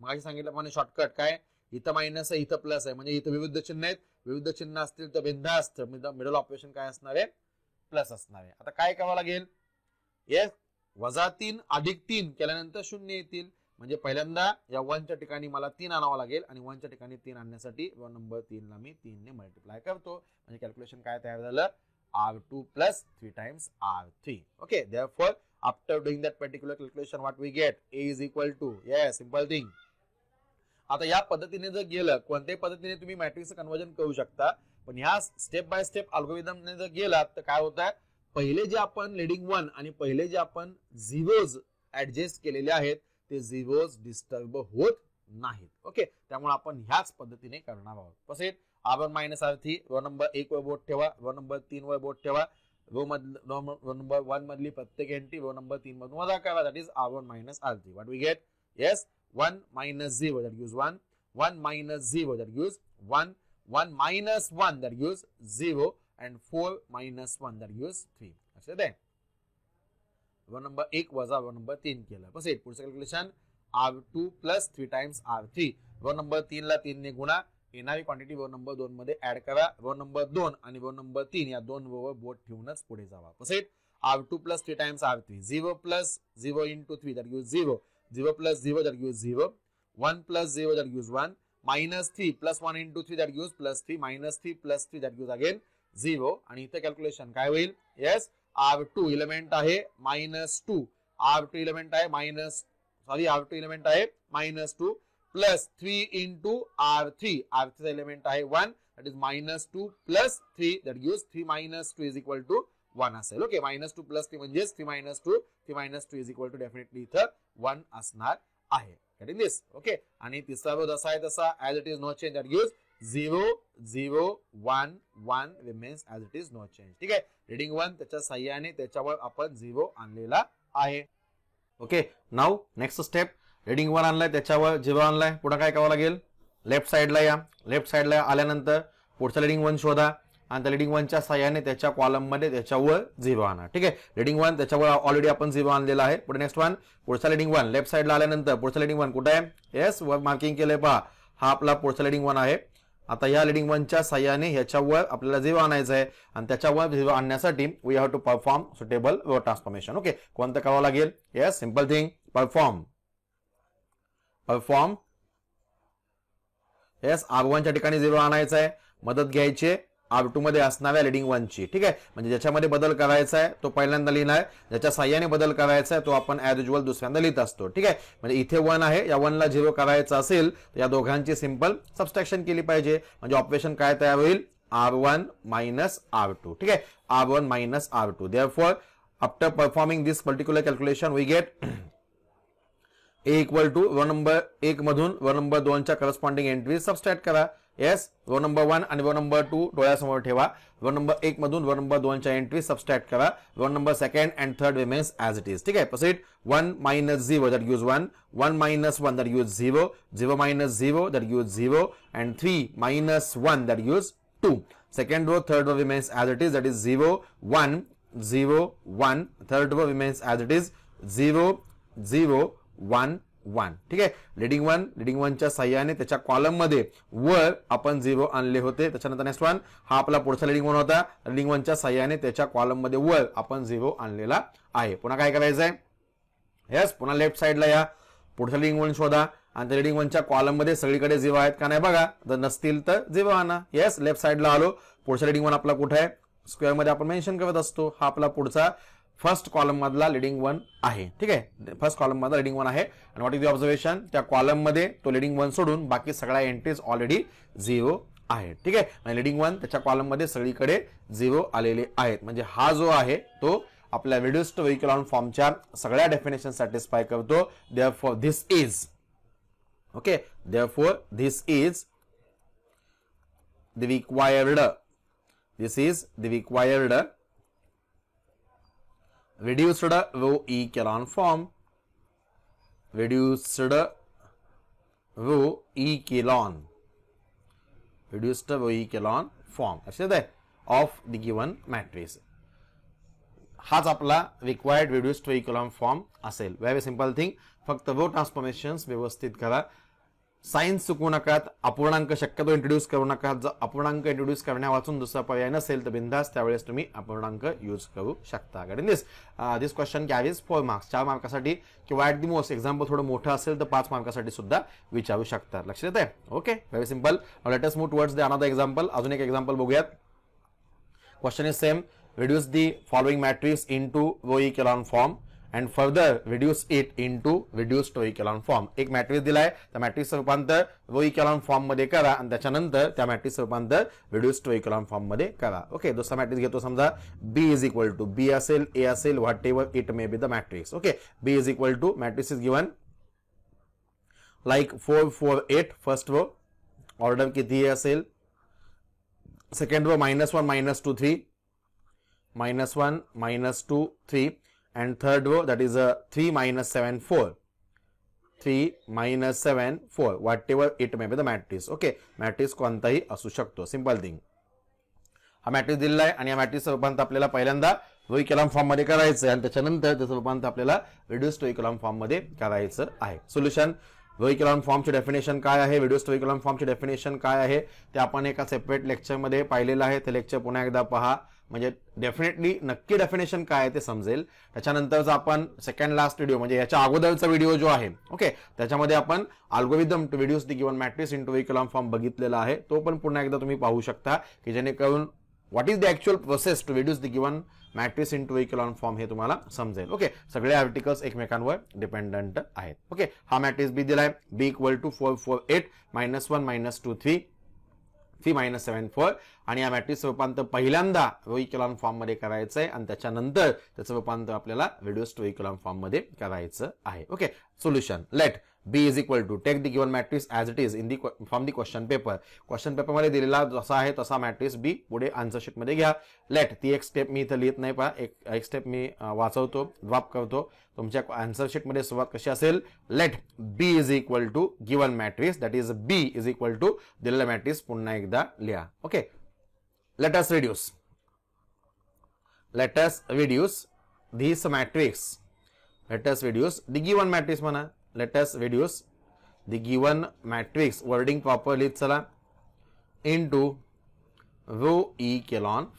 मग सांगितलं शॉर्टकट काय? इथं मायनस आहे, इथं प्लस आहे. म्हणजे इथं विरुद्ध चिन्ह आहेत. विरुद्ध चिन्ह असतील तर बिनधास्त मिडल ऑपरेशन काय असणार आहे? प्लस असणार आहे. आता काय करावं लागेल? येस, -3 + 3 केल्यानंतर 0 येतील. म्हणजे पहिल्यांदा या 1 च्या ठिकाणी मला 3 आणावं लागेल आणि 1 च्या ठिकाणी 3 आणण्यासाठी रो नंबर 3 ला मी 3 ने मल्टिप्लाय करतो. म्हणजे कॅल्क्युलेशन काय तयार झालं? R2 + 3 times R3. Okay, therefore after doing that particular calculation what we get? A is equal to, yes, simple thing. आता या पद्धतीने जर गेलं, कोणत्याही पद्धतीने तुम्ही मॅट्रिक्सचं कन्वर्जन करू शकता, पण ह्या स्टेप बाय स्टेप अल्गोरिदमने जर गेलात तर काय होत आहे? पहिले जे आपण लिडिंग 1 आणि पहिले जे आपण झिरोज ऍडजस्ट केलेले आहेत ते झिरोज डिस्टर्ब होत नाहीत. ओके, त्यामुळे आपण ह्याच पद्धतीने करणार आहोत. तसेच R1 - R3 रो नंबर 1 वर बोट ठेवा, रो नंबर 3 वर बोट ठेवा. रो नंबर 1 मधली प्रत्येक एंट्री रो नंबर 3 मधून वजा करा. That is R1 - R3. What we get? Yes, 1 - 0 that gives 1, 1 - 0 that gives 1, 1 - 1 that gives 0 and 4 - 1 that gives 3. असे ते रो नंबर 1 वजा रो नंबर 3 केलं. बस पुढचं calculation R2 + 3 times R3. Row number 3 ला 3 ने गुणा. येणारी क्वांटिटी रो नंबर 2 मध्ये ऍड करा. रो नंबर 2 आणि रो नंबर 3 या दोन वर बोट ठेवूनच पुढे जावा. तसेच R2 + 3 times R3. 0 + 0 into 3 that gives 0. 0 + 0 that gives 0. 1 + 0 that gives 1. -3 + 1 into 3 that gives +3. -3 + 3 that gives again 0. आणि इथे कॅल्क्युलेशन काय होईल? येस, R2 एलिमेंट आहे -2. R2 एलिमेंट आहे R2 एलिमेंट आहे -2 + 3 into R3. R3 एलिमेंट आहे 1. that is -2 + 3 that gives 3 - 2 is equal to 1 असेल. Okay, -2 + 3 म्हणजे 3 - 2. 3 - 2 is equal to डेफिनेटली इथं 1 असणार आहे. Getting this? ओके, आणि तिसरा रो जसा आहे तसा as it is no change. That gives 0 0 1 1 remains as it is no change. ठीक आहे, रीडिंग 1 त्याच्या साह्याने त्याच्यावर आपण 0 आणलेला आहे. Okay, now next step. Reading 1 आणलाय, त्याच्यावर 0 आणलाय. पुढे काय करावं लागेल? लेफ्ट साइडला या. लेफ्ट साइडला आल्यानंतर पुढचा रीडिंग 1 शोधा आणि त्या रीडिंग 1 च्या साह्याने त्याच्या कॉलम मध्ये त्याच्यावर 0 आणा. ठीक आहे, रीडिंग 1 त्याच्यावर ऑलरेडी आपण 0 आणलेला आहे. पुढे नेक्स्ट 1, पुढचा रीडिंग 1 लेफ्ट साइडला आल्यानंतर पुढचा रीडिंग 1 कुठे आहे? येस, वर मार्किंग केलंय पहा. हा आपला पुढचा रीडिंग 1 आहे. आता या रीडिंग 1 च्या साह्याने ह्याच्यावर आपल्याला 0 आणायचं आहे आणि त्याच्यावर 0 आणण्यासाठी we have to perform suitable row transformation. Okay, कोणतं करावं लागेल? Yes, simple thing. Perform. Yes, R1 च्या ठिकाणी 0 आणायचं आहे. मदत घ्यायची R2 मध्ये असणाऱ्या लीडिंग 1 ची. ठीक आहे, म्हणजे ज्याच्यामध्ये बदल करायचा आहे तो पहिल्यांदा लिहिणार, ज्याच्या साह्याने बदल करायचा आहे तो आपण ऍज युजुअल दुसऱ्यांदा लिहित असतो. ठीक आहे, म्हणजे इथे 1 आहे, या 1 ला 0 करायचं असेल तर या दोघांची सिंपल सबस्ट्रॅक्शन केली पाहिजे. म्हणजे ऑपरेशन काय तयार होईल? R1 - R2. ठीक आहे, R1 - R2. therefore after performing this particular calculation we get A equal to row number 1 मधून रो नंबर 2 च्या करस्पॉन्डिंग एंट्री सबस्ट्रॅक्ट करा. येस, रो नंबर 1 आणि रो नंबर 2 डोळ्यासमोर ठेवा. रो नंबर 1 मधून रो नंबर 2 च्या एंट्री सबस्ट्रॅक्ट करा. Row number 2nd and 3rd remains as it is. ठीक आहे, proceed. 1 - 0 that gives 1, 1 - 1 that gives 0, 0 - 0 that gives 0 and 3 - 1 that gives 2. Second row, third row remains as it is, that is 0 1 0 1. Third row remains as it is 0 0 1 1. ठीक आहे, leading 1 च्या साह्याने त्याच्या column मध्ये वर आपण 0 आणले होते. त्याच्यानंतर नेक्स्ट 1 हा आपला पुढचा लीडिंग 1 होता. लीडिंग 1 च्या साह्याने त्याच्या कॉलम मध्ये वर आपण 0 आणलेला आहे. पुन्हा काय करायचंय? येस, पुन्हा लेफ्ट साइडला या. पुढचा लीडिंग 1 शोधा आणि त्या लीडिंग 1 च्या कॉलम मध्ये सगळीकडे 0 आहेत का नाही बघा. जर नसतील तर 0 आणा. येस, लेफ्ट साइडला आलो. पुढचा लीडिंग 1 आपला कुठे आहे? स्क्वेअर मध्ये आपण मेन्शन करत असतो. हा आपला पुढचा फर्स्ट कॉलम मधला लीडिंग वन आहे. ठीक आहे, फर्स्ट कॉलम मधला लीडिंग वन आहे. आणि व्हॉट इज द ऑब्झर्वेशन, त्या कॉलम मध्ये तो लीडिंग वन सोडून बाकी सगळ्या एंट्रीज ऑलरेडी 0 आहेत. ठीक आहे, आणि लीडिंग वन त्याच्या कॉलम मध्ये सगळीकडे 0 आलेले आहेत. म्हणजे हा जो आहे तो आपल्या रिड्युस्ड व्हेइक्युलॉन फॉर्मच्या सगळ्या डेफिनेशन सॅटिस्फाय करतो. Therefore this is okay, therefore this is the required, this is the required reduced row echelon form, reduced row echelon, reduced row echelon form असे of the given matrix. हाच आपला required reduced row echelon form असेल. Very simple thing, फक्त row ट्रान्सफॉर्मेशन्स व्यवस्थित करा. Science चुकवू नका, अपूर्णांक शक्यतो इंट्रोड्यूस करू नका. जर अपूर्णांक इंट्रोड्यूस करण्यावाचून दुसरा पर्याय नसेल तर बिंदास त्यावेळेस तुम्ही अपूर्णांक यूज करू शकता. दिस क्वेश्चन कॅरीज 4 मार्क्स, 4 मार्कासाठी किंवा ॲट दी मोस्ट एक्झाम्पल थोडं मोठं असेल तर 5 मार्कासाठी सुद्धा विचारू शकता. लक्षात येते? Okay, very simple. Let us move towards the another example. अजून एक एक्झाम्पल बघूयात. Question is same, reduce the following matrix into row echelon form and further reduce it into reduced row echelon form. एक matrix दिलाय, त्या मॅट्रिक्सचं रूपांतर row echelon form मध्ये करा आणि त्याच्यानंतर त्या मॅट्रिक्सचं रूपांतर रिड्युस्ड रो इकॉलॉन फॉर्म मध्ये करा. ओके, दुसरा मॅट्रिक्स घेतो. समजा B is equal to B असेल, A असेल, whatever it may be the matrix. Okay, B is equal to matrix is given like 4 4 8. First row order किती असेल, second row -1 -2 3, -1 -2 3, and third row that is 3 -7 4, 3 -7 4, whatever it may be the matrix. Okay, matrix कोणताही असू शकतो. Simple thing, हा matrix दिलेला आहे आणि या मॅट्रिक्सचं रूपांतर आपल्याला पहिल्यांदा रो इकॉलॉन फॉर्म मध्ये करायचं आहे आणि त्याच्यानंतर त्याचं रूपांतर आपल्याला रिड्युस्ड रो इकॉलॉन फॉर्म मध्ये करायचं आहे. सोल्युशन, रो इकॉलॉन फॉर्मची डेफिनेशन काय आहे, रिड्युस्ड रो इकॉलॉन फॉर्मची डेफिनेशन काय आहे ते आपण एका सेपरेट लेक्चरमध्ये पाहिलेलं आहे. ते लेक्चर पुन्हा एकदा पहा, म्हणजे डेफिनेटली नक्की डेफिनेशन काय आहे ते समजेल. त्याच्यानंतरचा आपण सेकंड लास्ट व्हिडिओ म्हणजे याच्या अगोदरचा व्हिडिओ जो आहे ओके त्याच्यामध्ये आपण algorithm to reduce the given matrix into echelon form बघितलेला आहे. तो पण पुन्हा एकदा तुम्ही पाहू शकता की जेणेकरून what is the actual process to reduce the given matrix into echelon form हे तुम्हाला समजेल. ओके, सगळे आर्टिकल्स एकमेकांवर डिपेंडंट आहेत. ओके, हा मॅट्रिक्स बी दिलाय B इक्वल टू 4 4 8 -1 -2 3 3 -7 4 आणि या मॅट्रिक्सचं रूपांतर पहिल्यांदा रो इकॉलॉन फॉर्म मध्ये करायचं आहे आणि त्याच्यानंतर त्याचं रूपांतर आपल्याला रिड्युस्ड रो इकॉलॉन फॉर्म मध्ये करायचं आहे. Okay, solution, let B is equal to take the given matrix as it is in the from the question paper. Question paper मध्ये दिलेला जसा आहे तसा मॅट्रिक्स B पुढे आन्सर शीट मध्ये घ्या. लेट, ती एक स्टेप मी इथं लिहित नाही पहा, एक स्टेप मी वाचवतो, ड्रॉप करतो. तुमच्या आन्सर शीट मध्ये सुरुवात कशी असेल, let B is equal to given matrix that is B is equal to दिलेला मॅट्रिक्स पुन्हा एकदा लिहा. Okay, let us reduce this matrix, let us reduce the given matrix म्हणा, let us reduce the given matrix, wording properly चला, into row echelon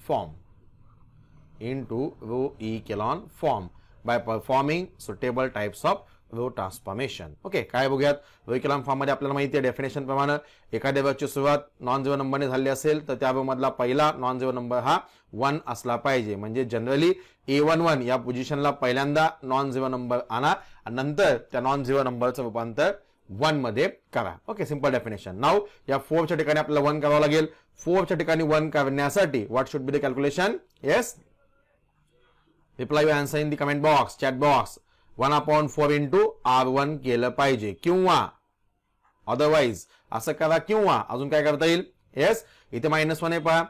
form by performing suitable types of row transformation. Okay, काय बघूयात. Row echelon form मध्ये आपल्याला माहिती आहे definition प्रमाणे एखाद्या रोची सुरुवात नॉन झिरो नंबरने झाली असेल तर त्या रो मधला पहिला नॉन झिरो नंबर हा 1 असला पाहिजे. म्हणजे जनरली A11 या पोझिशनला पहिल्यांदा नॉन झिरो नंबर आणा आणि नंतर त्या नॉन झिरो नंबरचं रूपांतर 1 मध्ये करा. Okay, simple definition. नाउ या 4 च्या ठिकाणी आपल्याला 1 करावं लागेल. 4 च्या ठिकाणी 1 करण्यासाठी what should be the calculation. Yes, reply your answer in the comment box, chat box. 1/4 into R1 केलं पाहिजे किंवा अदरवाइज असं करा किंवा अजून काय करता येईल. येस, इथे -1 आहे पहा,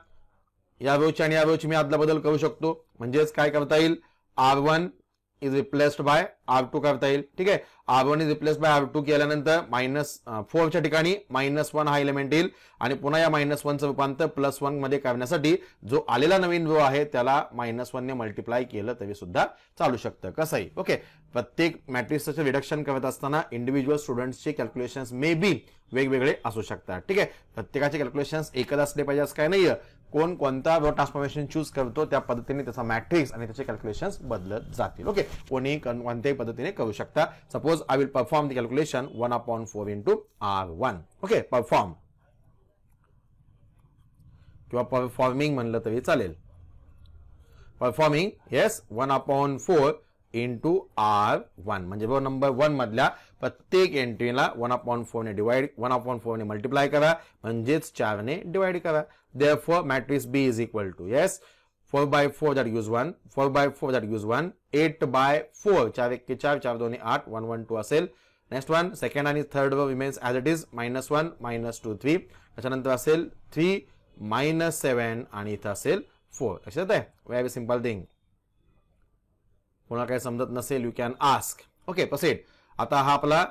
या रोची आणि या रोची मी आदला बदल करू शकतो. म्हणजेच काय करता येईल, R1 is replaced by R2 करता येईल. ठीक आहे, R1 is replaced by R2 केल्यानंतर -4 च्या ठिकाणी -1 हा एलिमेंट येईल आणि पुन्हा या -1चं रूपांतर +1 मध्ये करण्यासाठी जो आलेला नवीन रो आहे त्याला -1 ने मल्टिप्लाय केलं तरी सुद्धा चालू शकतं. कसंही. ओके, प्रत्येक मॅट्रिक्सचं रिडक्शन करत असताना इंडिव्हिज्युअल स्टुडंट्सचे कॅल्क्युलेशन्स मे बी वेगवेगळे असू शकतात. ठीक आहे, प्रत्येकाचे कॅल्क्युलेशन्स एकच असले पाहिजे असं काय नाहीये. कोण कोणता रो ट्रान्सफॉर्मेशन चूज करतो त्या पद्धतीने त्याचा मॅट्रिक्स आणि त्याचे कॅल्क्युलेशन्स बदलत जातील. ओके, कोणी कोणत्याही पद्धतीने करू शकता. Suppose I will perform the calculation 1/4 into R1. Okay, perform किंवा परफॉर्मिंग म्हणलं तरी चालेल. परफॉर्मिंग येस 1/4 इंटू R1 म्हणजे रो नंबर 1 मधल्या प्रत्येक एंट्रीला 1/4 ने डिवाइड 1/4 ने मल्टिप्लाय करा म्हणजेच 4 ने डिवाइड करा. Therefore matrix B is equal to yes 4/4 that gives 1 4/4 that gives 1 8/4 4 1 4 4 2 8 1 1 2 असेल. नेक्स्ट वन सेकंड आणि third row remains as it is -1 -2 3 त्याच्यानंतर असेल 3 -7 आणि इथं असेल 4. लक्षात आहे. Very simple thing. कोणाला काही समजत नसेल you can ask. Okay proceed. आता हा आपला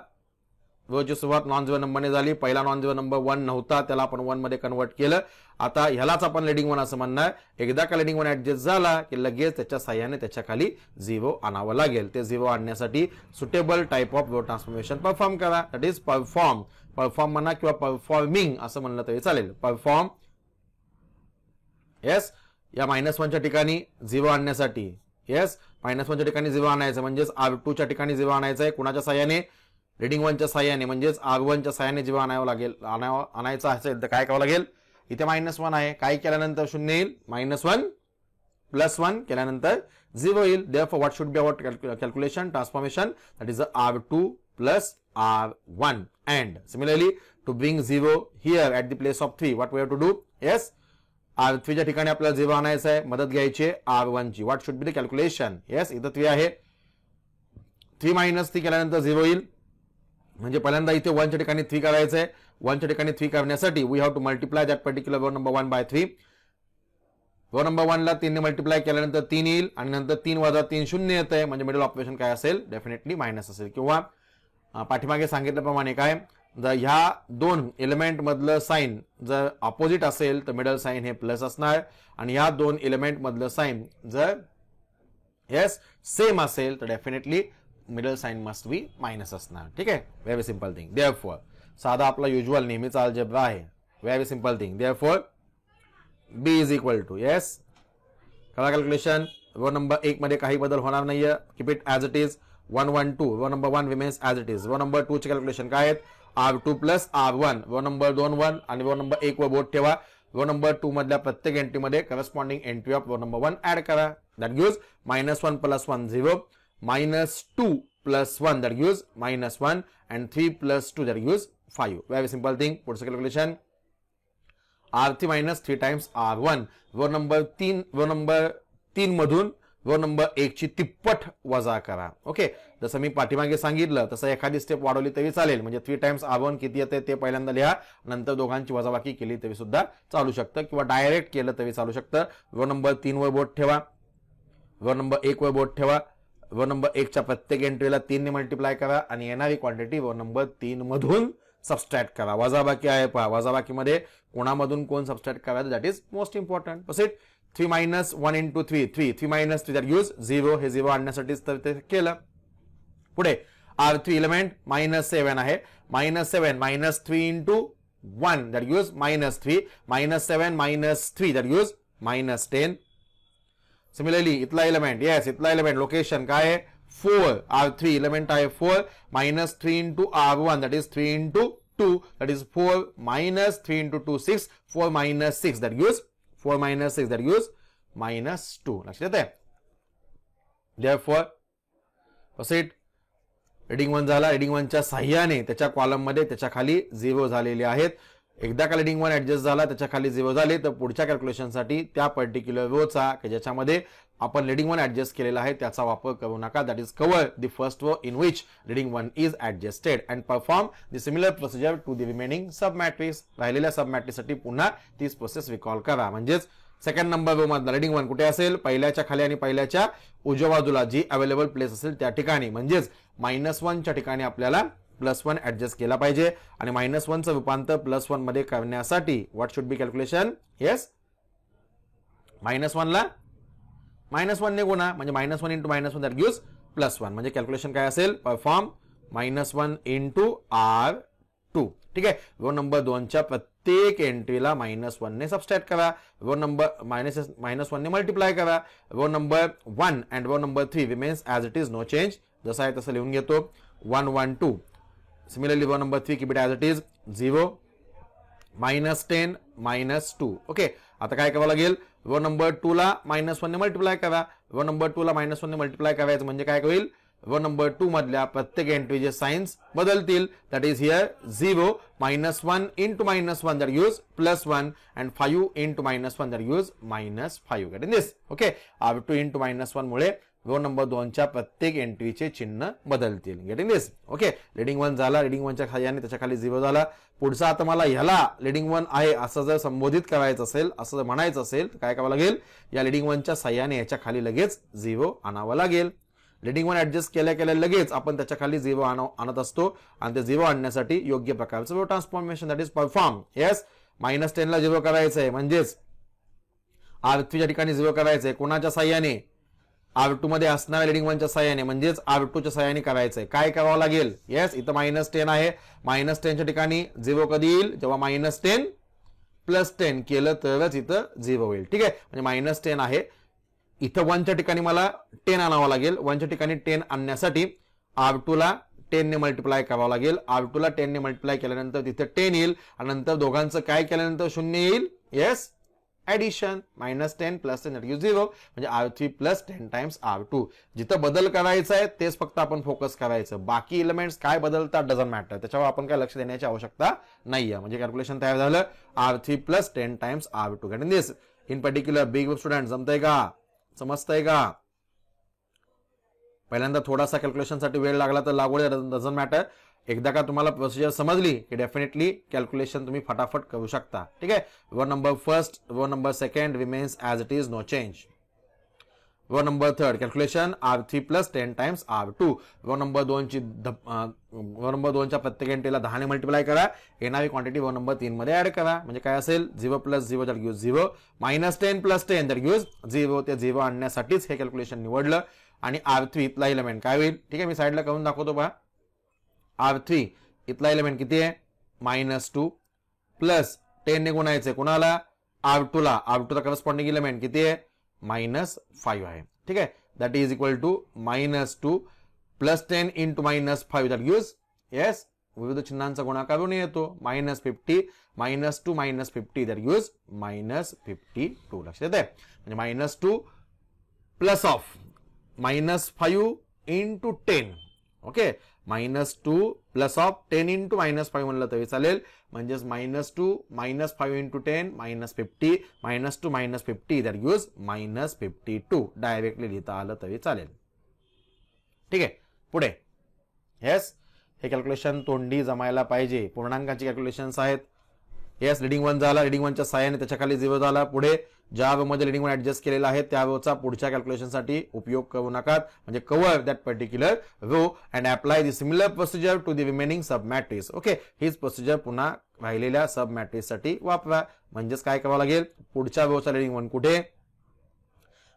रोजची सुरुवात नॉन झिरो नंबरने झाली. पहिला नॉन झिरो नंबर 1 नव्हता त्याला आपण 1 मध्ये कन्वर्ट केलं. आता ह्यालाच आपण लीडिंग 1 असं म्हणणार. एकदा का लीडिंग 1 ऍडजस्ट झाला की लगेच त्याच्या साह्याने त्याच्या खाली 0 आणावं लागेल. ते 0 आणण्यासाठी suitable type of row transformation perform करा. दॅट इज परफॉर्म म्हणा किंवा परफॉर्मिंग असं म्हणलं तरी चालेल. परफॉर्म येस या -1 च्या ठिकाणी 0 आणण्यासाठी येस -1 च्या ठिकाणी 0 आणायचं म्हणजेच R2 च्या ठिकाणी 0 आणायचं आहे. कुणाच्या साह्याने रीडिंग 1 च्या साह्याने म्हणजेच R1 च्या साह्याने 0 आणावं लागेल. आणायचं असेल तर काय करावं लागेल. इथे -1 आहे. काय केल्यानंतर 0 येईल. -1 +1 केल्यानंतर 0 येईल. Therefore what should be our calculation transformation that is R2 plus R1 and similarly to bring 0 here at the place of 3 what we have to do. Yes R3 च्या ठिकाणी आपल्याला 0 आणायचं आहे. मदत घ्यायची R1 ची. What should be the calculation. Yes इथं 3 आहे. 3 - 3 केल्यानंतर 0 येईल. म्हणजे पहिल्यांदा इथे 1 च्या ठिकाणी 3 करायचं आहे. 1 च्या ठिकाणी 3 करण्यासाठी we have to multiply that particular row number 1 by 3. Row number 1 ला 3 ने मल्टिप्लाय केल्यानंतर 3 येईल आणि नंतर 3 - 3 0 येत आहे म्हणजे मिडल ऑपरेशन काय असेल डेफिनेटली मायनस असेल. किंवा पाठीमागे सांगितल्याप्रमाणे काय जर ह्या दोन एलिमेंट मधलं साइन जर ऑपोजिट असेल तर मिडल साइन हे प्लस असणार आणि ह्या दोन एलिमेंट मधलं साइन जर येस सेम असेल तर definitely middle sign must be minus असणार. ठीक आहे. Very simple thing. देअरफॉर साधा आपला युजुअल नेहमीचा अल्जेब्रा आहे. Very simple thing. Therefore B is equal to yes करा कॅल्क्युलेशन. रो नंबर 1 मध्ये काही बदल होणार नाहीये. Keep it as it is 1 1 2. Row number 1 remains as it is. Row number 2 चे कॅल्क्युलेशन काय आहेत. R2 plus R1 row number 2 1 आणि रो नंबर 1 वर बोट ठेवा. रो नंबर 2 मधल्या प्रत्येक एंट्रीमध्ये corresponding entry of row number 1 add करा. That gives -1 + 1 0 -2 + 1 that gives -1 and 3 + 2 that gives 5. Very simple thing. पुढचं calculation R3 - 3 times R1 row number 3 मधून row number 1 ची तिप्पट वजा करा. ओके जसं मी पाठीमागे सांगितलं तसं एखादी स्टेप वाढवली तरी चालेल. म्हणजे 3 times R1 किती येते ते पहिल्यांदा लिहा. नंतर दोघांची वजाबाकी केली तरी सुद्धा चालू शकतं किंवा डायरेक्ट केलं तरी चालू शकतं. रो नंबर 3 वर बोट ठेवा. रो नंबर 1 वर बोट ठेवा. रो नंबर 1 च्या प्रत्येक एंट्रीला 3 ने मल्टिप्लाय करा आणि येणारी क्वांटिटी रो नंबर 3 मधून सबस्ट्रॅक्ट करा. वजाबाकी आहे पहा. वजाबाकीमध्ये कोणामधून कोण सबस्ट्रॅक्ट करायचं that is most important. Proceed. 3 - 1 × 3 3 3 - 3 that gives 0. हे 0 आणण्यासाठीच तर ते केलं. पुढे R3 एलिमेंट -7 आहे. -7 -3 × 1 that gives -3 -7 -3 that gives -10. Similarly इथला एलिमेंट येस इथला एलिमेंट लोकेशन काय आहे 4. R3 एलिमेंट आहे 4 -3 × R1 that is 3 × 2 that is 4 -3 × 2 6 4 -6 that gives 4 - 6 that gives -2. लक्षात येते. Therefore proceed. रीडिंग 1 झाला. रीडिंग 1 च्या साह्याने त्याच्या कॉलम मध्ये त्याच्या खाली 0 झालेले आहेत. एकदा का रीडिंग 1 ऍडजस्ट झाला त्याच्या खाली 0 झाले तर पुढच्या कॅल्क्युलेशनसाठी त्या पर्टिक्युलर रोचा की ज्याच्यामध्ये आपण रीडिंग 1 ऍडजस्ट केलेला आहे त्याचा वापर करू नका. That is cover the first row in which reading 1 is adjusted and perform the similar procedure to the remaining sub matrix. राहिलेल्या सब मॅट्रिक्ससाठी पुन्हा तीच प्रोसेस रिकॉल करा. म्हणजेच सेकंड नंबर रो मधला रीडिंग 1 कुठे असेल पहिल्याच्या खाली आणि पहिल्याच्या उजव्या बाजूला जी अवेलेबल प्लेस असेल त्या ठिकाणी. म्हणजेच -1 च्या ठिकाणी आपल्याला +1 ऍडजस्ट केला पाहिजे आणि -1 चं रूपांतर +1 मध्ये करण्यासाठी what should be calculation. Yes -1 ला -1 ने गुणा म्हणजे -1 × -1 दॅट गिव्स +1 म्हणजे कॅल्क्युलेशन काय असेल परफॉर्म -1 × R2. ठीक आहे. रो नंबर 2 च्या प्रत्येक एंट्रीला -1 ने सबस्ट्रॅक्ट करा. रो नंबर -1 ने मल्टिप्लाय करा. Row number 1 and row number 3 remains as it is no change. जसं आहे तसं लिहून घेतो 1 1 2. Similarly row number 3 keep it as it is 0 -10 -2. Okay आता काय करावं लागेल, रो नंबर 2 ला -1 ने मल्टिप्लाय करा. रो नंबर 2 ला -1 ने मल्टिप्लाय करायचं म्हणजे काय होईल, रो नंबर 2 मधल्या प्रत्येक एंट्रीचे साइन्स बदलतील. That is here 0 -1 into -1 that use +1 and 5 into -1 that use -5. Getting this? Okay. R2 into -1 मुळे रो नंबर 2 च्या प्रत्येक एंट्रीचे चिन्ह बदलतील. Getting this? ओके. लीडिंग 1 झाला, लीडिंग 1 च्या खाली त्याच्या खाली 0 झाला. पुढचा आता मला ह्याला लीडिंग 1 आहे असं जर संबोधित करायचं असेल, असं जर म्हणायचं असेल तर काय करावं लागेल, या लीडिंग 1 च्या साह्याने याच्या खाली लगेच 0 आणावं लागेल. लीडिंग 1 ऍडजस्ट केल्या केल्या लगेच आपण त्याच्या खाली 0 आणत असतो आणि ते 0 आणण्यासाठी योग्य प्रकारचं row transformation that is perform. Yes, -10 ला 0 करायचं आहे म्हणजेच R3 च्या ठिकाणी 0 करायचं आहे. कोणाच्या साह्याने, R2 मध्ये असणाऱ्या लीडिंग 1 च्या साह्याने म्हणजेच R2 च्या साह्याने करायचंय. काय करावं लागेल, येस इथं -10 आहे, -10 च्या ठिकाणी 0 कधी येईल, जेव्हा -10 +10 केलं तरच इथं 0 होईल. ठीक आहे, म्हणजे -10 आहे, इथं 1 च्या ठिकाणी मला 10 आणावं लागेल. 1 च्या ठिकाणी 10 आणण्यासाठी R2 ला 10 ने मल्टिप्लाय करावं लागेल. R2 ला 10 ने मल्टिप्लाय केल्यानंतर तिथे 10 येईल आणि नंतर दोघांचं काय केल्यानंतर 0 येईल. येस, ऍडिशन -10 + 10 that is 0 म्हणजे R3 + 10 times R2. जिथं बदल करायचा आहे तेच फक्त आपण फोकस करायचं, बाकी एलिमेंट्स काय बदलतात डझंट मॅटर, त्याच्यावर आपण काय लक्ष देण्याची आवश्यकता नाहीये. म्हणजे कॅल्क्युलेशन तयार झालं, R3 + 10 times R2. Getting this? In particular big group student जमतंय का, समजतंय का? पहिल्यांदा थोडासा कॅल्क्युलेशनसाठी वेळ लागला तर लागू दे, डझंट मॅटर. एकदा का तुम्हाला प्रोसिजर समजली की डेफिनेटली कॅल्क्युलेशन तुम्ही फटाफट करू शकता. ठीक आहे. Row number first, row number second remains as it is, no change. Row number third calculation R3 + 10 times R2. Row number 2 च्या प्रत्येक एंट्रीला 10 ने मल्टिप्लाय करा, येणारी क्वांटिटी रो नंबर 3 मध्ये ऍड करा. म्हणजे काय असेल, 0 + 0 that gives 0, -10 + 10 that gives 0. ते 0 आणण्यासाठीच हे कॅल्क्युलेशन निवडलं. आणि R3 इथला एलिमेंट काय होईल, ठीक आहे, मी साईडला करून दाखवतो पहा. R3 इथला एलिमेंट किती आहे, -2 प्लस 10 ने गुणायचे कोणाला, R2 ला. R2 ला करस्पॉन्डिंग एलिमेंट किती आहे, -5 आहे. ठीक आहे, that is equal to -2 + 10 into -5 that gives, yes, विविध चिन्हांचा गुणाकार होऊन येतो, -50 -2 -50 दॅट गिव्स -52. लक्षात येते? म्हणजे -2 plus of -5 into 10. Okay, -2 plus of 10 into -5 म्हणलं तरी चालेल. म्हणजेच -2 -5 into 10 -50 -2 -50 दॅट गिव्स -52. डायरेक्टली लिहिता आलं तरी चालेल. ठीक आहे, पुढे. येस, हे कॅल्क्युलेशन तोंडी जमायला पाहिजे. पूर्णांकाची कॅल्क्युलेशन्स आहेत. येस, लीडिंग 1 झाला, लीडिंग 1 च्या साह्याने त्याच्या खाली 0 झाला. पुढे ज्या रो मध्ये लीडिंग 1 ऍडजस्ट केलेला आहे त्या रोचा पुढच्या कॅल्क्युलेशनसाठी उपयोग करू नका. म्हणजे cover that particular row and apply the similar procedure to the remaining sub matrix. Okay, हीच प्रोसिजर पुन्हा राहिलेल्या सब मॅट्रिक्स साठी वापरा. म्हणजेच काय करावं लागेल, पुढच्या रोचा लीडिंग 1 कुठे,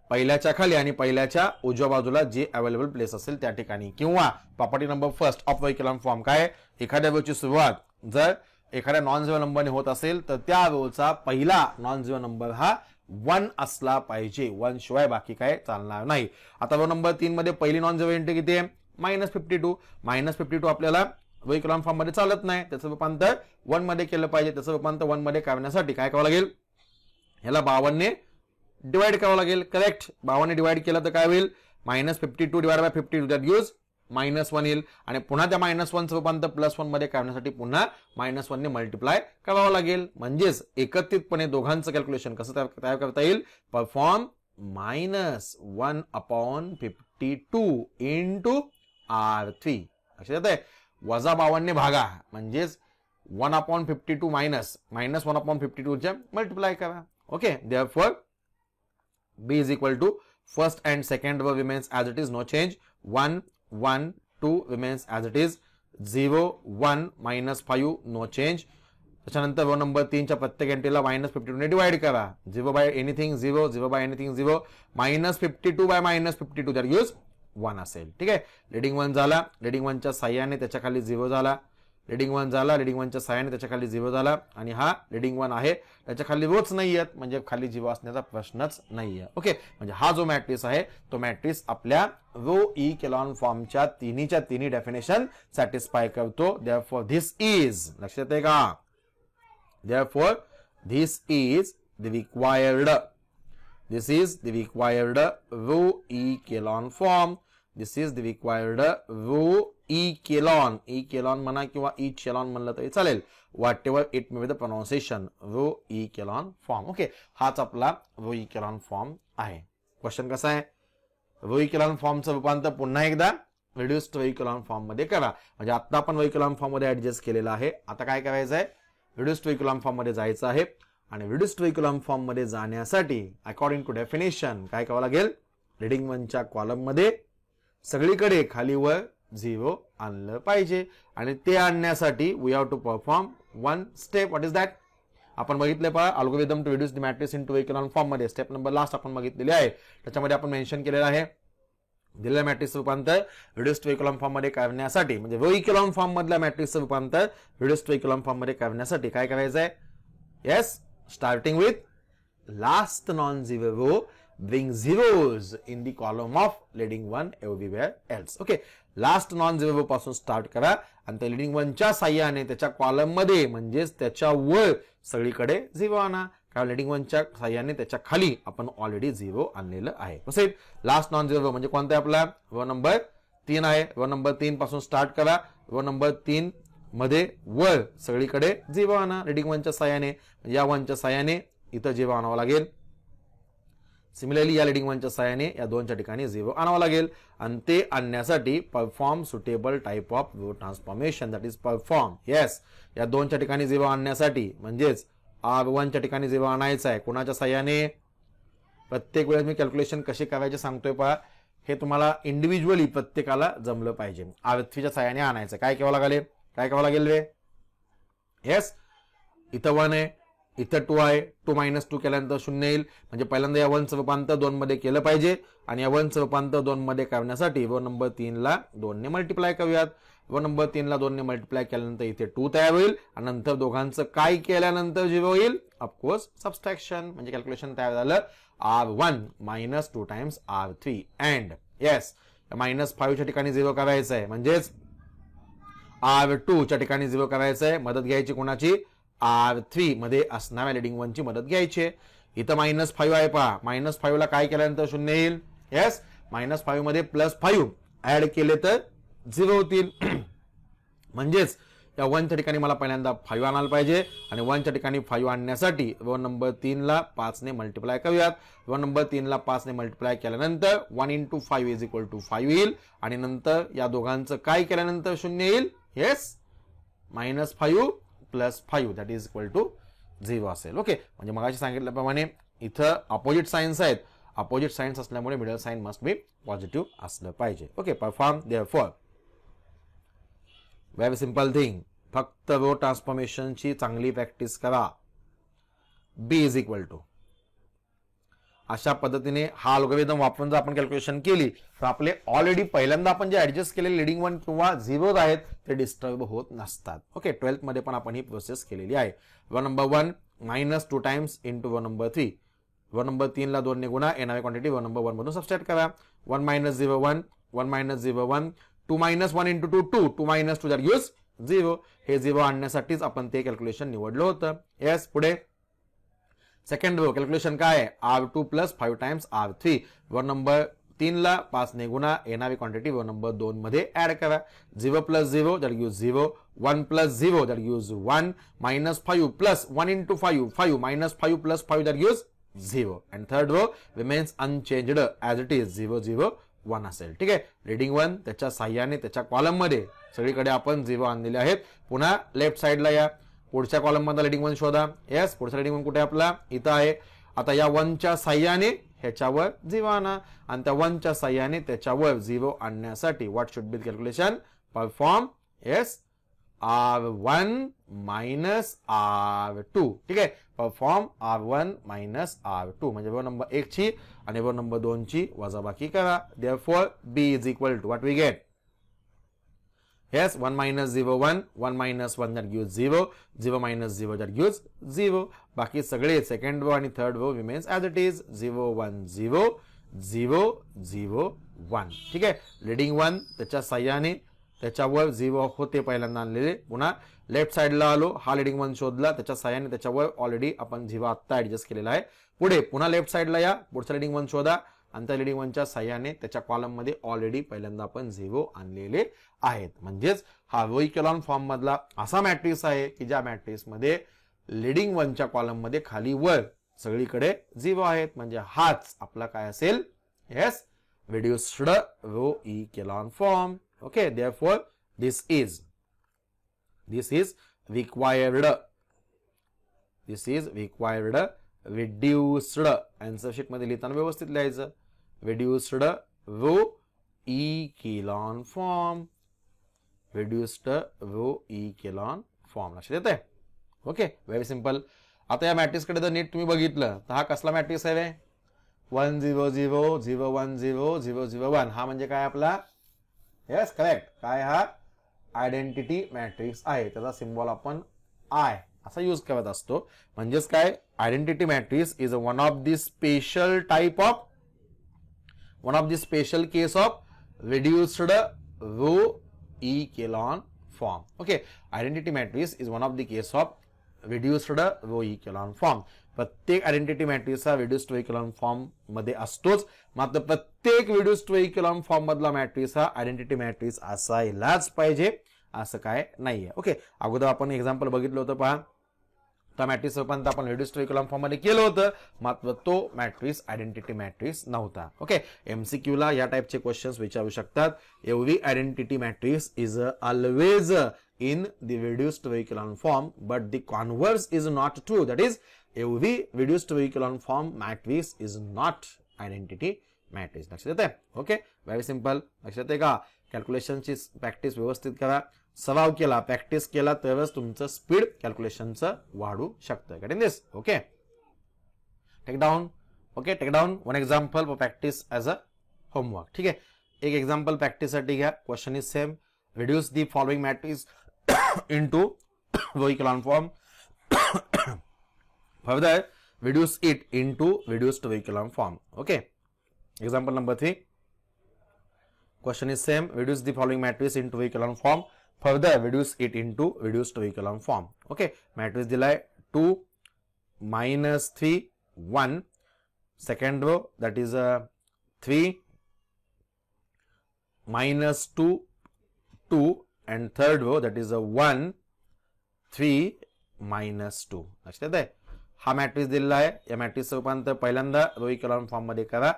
पहिल्याच्या खाली आणि पहिल्याच्या उजव्या बाजूला जे अवेलेबल प्लेस असेल त्या ठिकाणी. किंवा property number first of vehicular form काय, एखाद्या रोची सुरुवात जर एखाद्या नॉन झिरो नंबरने होत असेल तर त्या रोचा पहिला नॉन झिरो नंबर हा 1 असला पाहिजे. 1 शिवाय बाकी काय चालणार नाही. आता रो नंबर 3 मध्ये पहिली नॉन झिरो एंट्री किती आहे, -52. -52 आपल्याला व्हेक्युलर फॉर्म मध्ये चालत नाही, त्याचं रूपांतर 1 मध्ये केलं पाहिजे. त्याचं रूपांतर 1 मध्ये करण्यासाठी काय करावं लागेल, ह्याला 52 ने डिवाइड करावं लागेल. करेक्ट, 52 ने डिवाइड केलं तर काय होईल, -52 / 52 दॅट गिव्स -1 येईल. आणि पुन्हा त्या -1 चं रूपांतर +1 मध्ये करण्यासाठी पुन्हा -1 ने मल्टिप्लाय करावं लागेल. म्हणजेच एकत्रितपणे दोघांचं कॅल्क्युलेशन कसं तयार करता येईल, परफॉर्म -1/52 into R3. लक्षात येतंय, -52 ने भागा म्हणजेच 1/52 -1/52 च्या मल्टिप्लाय करा. Okay, therefore B is equal to first and second row remains as it is, no change. 1 1 2 remains as it is. 0 1 -5 no change. त्याच्यानंतर रो नंबर 3 च्या प्रत्येक एंट्रीला -52 ने डिवाइड करा. 0 by anything 0, 0 by anything 0, -52 by -52 that gives 1 असेल. ठीक आहे, leading 1 झाला, leading 1 च्या साह्याने त्याच्या खाली 0 झाला. लीडिंग 1 झाला, लीडिंग 1 च्या साह्याने त्याच्या खाली 0 झाला. आणि हा लीडिंग 1 आहे, त्याच्या खाली रोच नाही आहेत, म्हणजे खाली 0 असण्याचा प्रश्नच नाहीये. ओके, म्हणजे हा जो मॅट्रिक्स आहे तो मॅट्रिक्स आपल्या रो इकेलॉन फॉर्मच्या तिन्हीच्या तिन्ही डेफिनेशन सॅटिस्फाय करतो. देअरफॉर धिस इज, लक्षात येते का, therefore this is the required row echelon form. This is the required row echelon. Echelon म्हणा किंवा echelon म्हणलं तरी चालेल. Whatever it may be the pronunciation. row echelon form. Okay. हाच आपला row echelon form आहे. क्वेश्चन कसा आहे? row echelon फॉर्मचं रूपांतर पुन्हा एकदा रिड्युस्ड row echelon फॉर्म मध्ये करा. म्हणजे आता आपण row echelon फॉर्म मध्ये ऍडजस्ट केलेला आहे. आता काय करायचं आहे? रिड्युस्ड row echelon फॉर्म मध्ये जायचं आहे. आणि रिड्युस्ड row echelon फॉर्म मध्ये जाण्यासाठी अकॉर्डिंग टू डेफिनेशन काय करावं लागेल? रीडिंग 1 च्या कॉलम मध्ये सगळीकडे खाली वर 0 आणलं पाहिजे. आणि ते आणण्यासाठी we have to perform one step. What is that? आपण बघितले पहा algorithm to reduce the matrix into echelon form मध्ये स्टेप नंबर लास्ट आपण बघितलेली आहे. त्याच्यामध्ये आपण मेन्शन केलेलं आहे दिलेल्या मॅट्रिक्स रूपांतर रिड्यूस टू इक्विलॉन फॉर्म मध्ये करण्यासाठी म्हणजे रो इक्विलॉन फॉर्म मधल्या मॅट्रिक्स रूपांतर रिड्यूस टू इक्विलॉन फॉर्म मध्ये करण्यासाठी काय करायचं आहे? Yes, starting with last non zero row bring zeros in the column of leading one everywhere else. Okay, last non zero पासून स्टार्ट करा आणि त्या लीडिंग 1 च्या साह्याने त्याच्या कॉलम मध्ये म्हणजेच त्याच्या वर सगळीकडे 0 आणा. कारण लीडिंग 1 च्या साह्याने त्याच्या खाली आपण ऑलरेडी 0 आणलेलं आहे. तसेच लास्ट नॉन झिरो म्हणजे कोणता आहे आपला? रो नंबर 3 आहे. रो नंबर 3 पासून स्टार्ट करा. रो नंबर 3 मध्ये वर सगळीकडे 0 आणा लीडिंग 1 च्या साह्याने. या 1 च्या साह्याने इथं 0 आणावं लागेल. सिमिलरली या लीडिंग 1 च्या साह्याने या 2 च्या ठिकाणी 0 आणावं लागेल. आणि ते आणण्यासाठी perform suitable type of row transformation that is perform. Yes, या 2 च्या ठिकाणी 0 आणण्यासाठी म्हणजेच R1 च्या ठिकाणी 0 आणायचं आहे. कोणाच्या साह्याने? प्रत्येक वेळेस मी कॅल्क्युलेशन कशी करायचे सांगतोय पहा. हे तुम्हाला इंडिव्हिज्युअली प्रत्येकाला जमलं पाहिजे. R3 च्या साह्याने आणायचं. काय करावं लागेल रे? येस, इथं 1 आहे, इथं 2 आहे. 2 - 2 केल्यानंतर 0 येईल. म्हणजे पहिल्यांदा या 1 चं रूपांतर 2 मध्ये केलं पाहिजे. आणि या 1 चं रूपांतर 2 मध्ये करण्यासाठी रो नंबर 3 ला 2 ने मल्टिप्लाय करूयात. रो नंबर 3 ला 2 ने मल्टिप्लाय केल्यानंतर इथे 2 तयार होईल. आणि नंतर दोघांचं काय केल्यानंतर 0 होईल? Of course subtraction. म्हणजे कॅल्क्युलेशन तयार झालं. R1 - 2 times R3 and yes -5 च्या ठिकाणी 0 करायचं आहे. म्हणजेच R2 च्या ठिकाणी 0 करायचं आहे. मदत घ्यायची कोणाची? R3 मध्ये असणाऱ्या लीडिंग 1 ची मदत घ्यायची. इथं -5 आहे पहा. -5 ला काय केल्यानंतर 0 येईल. येस, -5 मध्ये +5 ऍड केले तर 0 होतील. म्हणजेच या 1 च्या ठिकाणी मला पहिल्यांदा 5 आणायला पाहिजे. आणि 1 च्या ठिकाणी 5 आणण्यासाठी रो नंबर 3 ला 5 ने मल्टिप्लाय करूयात. रो नंबर 3 ला 5 ने मल्टिप्लाय केल्यानंतर 1 × 5 = 5 येईल. आणि नंतर या दोघांचं काय केल्यानंतर 0 येईल. Yes, -5 + 5 that is equal to 0 असेल. ओके, म्हणजे मगाशी सांगितल्याप्रमाणे इथं अपोजिट साइन्स आहेत. अपोजिट साइन्स असल्यामुळे middle sign must be positive असलं पाहिजे. Okay, perform therefore very simple thing. फक्त रो ट्रान्सफॉर्मेशनची चांगली प्रॅक्टिस करा. B इज इक्वल टू अशा पद्धतीने हा अल्गोरिदम वापरून जर आपण कॅल्क्युलेशन केली तर आपले ऑलरेडी पहिल्यांदा आपण जे ऍडजस्ट केलेले लीडिंग 1 किंवा 0 आहेत ते डिस्टर्ब होत नसतात. ओके, 12th मध्ये पण आपण ही प्रोसेस केलेली आहे. Row number 1 -2 times into row number 3. Row number 3 ला 2 ने गुणा. येणारी क्वांटिटी रो नंबर 1 मधून सबस्ट्रॅक्ट करा. 1 - 0 1 1 - 0 1 2 - 1 × 2 2 2 - 2 दॅट गिव्स 0. हे 0 आणण्यासाठीच आपण ते कॅल्क्युलेशन निवडलं होतं. येस, पुढे सेकंड रो कॅल्क्युलेशन काय आहे? R2 + 5 times R3. Row number 3 ला 5 ने गुणा. येणारी क्वांटिटी रो नंबर 2 मध्ये ऍड करा. 0 + 0 that gives 0. 1 + 0 that gives 1. -5 + 1 × 5 5 -5 + 5 that gives 0. And third row remains unchanged as it is 0 0 1 असेल. ठीक आहे, रीडिंग 1 त्याच्या साह्याने त्याच्या कॉलम मध्ये सगळीकडे आपण 0 आणलेले आहेत. पुन्हा लेफ्ट साइडला या पुढच्या कॉलम मध्ये लीडिंग 1 शोधा. येस, पुढचा लीडिंग 1 कुठे आपला? इथं आहे. आता या 1 च्या साह्याने ह्याच्यावर 0 आणा. आणि त्या 1 च्या साह्याने त्याच्यावर 0 आणण्यासाठी what should be calculation? Perform yes R1 - R2. ठीक आहे, परफॉर्म R1 - R2 म्हणजे रो नंबर 1 ची आणि रो नंबर 2 ची वजाबाकी करा. Therefore B is equal to what we get. Yes, 1 - 0 1 1 - 1 that gives 0 0 - 0 that gives 0. बाकी सगळे सेकंड रो आणि third row remains as it is 0 1 0 0 0 1. ठीक आहे, लीडिंग 1 त्याच्या साह्याने त्याच्यावर 0 होते पहिल्यांदा आणलेले. पुन्हा लेफ्ट साइडला आलो, हा लीडिंग वन शोधला, त्याच्या साह्याने त्याच्यावर ऑलरेडी आपण 0 आत्ता ऍडजस्ट केलेला आहे. पुढे पुन्हा लेफ्ट साइडला या, पुढचा लीडिंग वन शोधा आणि त्या लीडिंग वनच्या साह्याने त्याच्या कॉलम मध्ये ऑलरेडी पहिल्यांदा आपण 0 आणलेले आहेत. म्हणजेच हा रो इकॉलॉन फॉर्म मधला असा मॅट्रिक्स आहे की ज्या मॅट्रिक्स मध्ये लीडिंग वनच्या कॉलम मध्ये खाली वर सगळीकडे 0 आहेत. म्हणजे हाच आपला काय असेल, yes, reduced row echelon form. Okay, therefore this is required reduced answer sheet मध्ये लिहिताना व्यवस्थित लिहायचं, reduced row echelon form, reduced row echelon form. लक्षात येतंय? Okay, very simple. आता या मॅट्रिक्स कडे जर नीट तुम्ही बघितलं तर हा कसला मॅट्रिक्स आहे? 1 0 0 0 1 0 0 0 1. हा म्हणजे काय आपला? Yes, correct. काय हा? आयडेंटिटी मॅट्रिक्स आहे. त्याचा सिम्बॉल आपण आय असा यूज करत असतो. म्हणजेच काय, identity matrix is one of the special type of, one of the special case of reduced row echelon form. Okay, identity matrix is one of the case of reduced row echelon form. प्रत्येक identity matrix हा reduced row echelon form मध्ये असतोच. मात्र प्रत्येक reduced row echelon form मधला matrix हा identity matrix असायलाच पाहिजे असं काय नाहीये. ओके, अगोदर आपण एक्झाम्पल बघितलं होतं पहा, त्या मॅट्रिक्स रूपांतर आपण रिड्युस्ड रो इकॉलॉन फॉर्म मध्ये केलं होतं, मात्र तो मॅट्रिक्स आयडेंटिटी मॅट्रिक्स नव्हता. ओके, एमसीक्यू ला या टाइपचे क्वेश्चन्स विचारू शकतात. Every identity matrix is always in the reduced row echelon form, but the converse is not true. That is, every reduced row echelon form matrix is not identity matrix. लक्षात येते? Okay, very simple. लक्षात येते का? कॅल्क्युलेशनची practice व्यवस्थित करा, सराव केला, practice केला तरच तुमचं स्पीड कॅल्क्युलेशनचं वाढू शकतं. Getting this? Okay, take down. Okay, take down one example for practice as a homework. ठीक आहे, एक एक्झाम्पल प्रॅक्टिस साठी घ्या. Question is same. Reduce the following matrix into row echelon form. Further, reduce it into reduced row echelon form. Okay. Example number 3. Question is same. Reduce the following matrix into row echelon form. Further, reduce it into reduced row echelon form. Okay. Matrix दिलाय 2 minus 3 1. Second row, that is 3 minus 2 2, and third row, that is 1 3 minus 2. लक्षात आहे? हा matrix दिलेला आहे. या मॅट्रिक्सचं रूपांतर पहिल्यांदा row echelon form मध्ये करा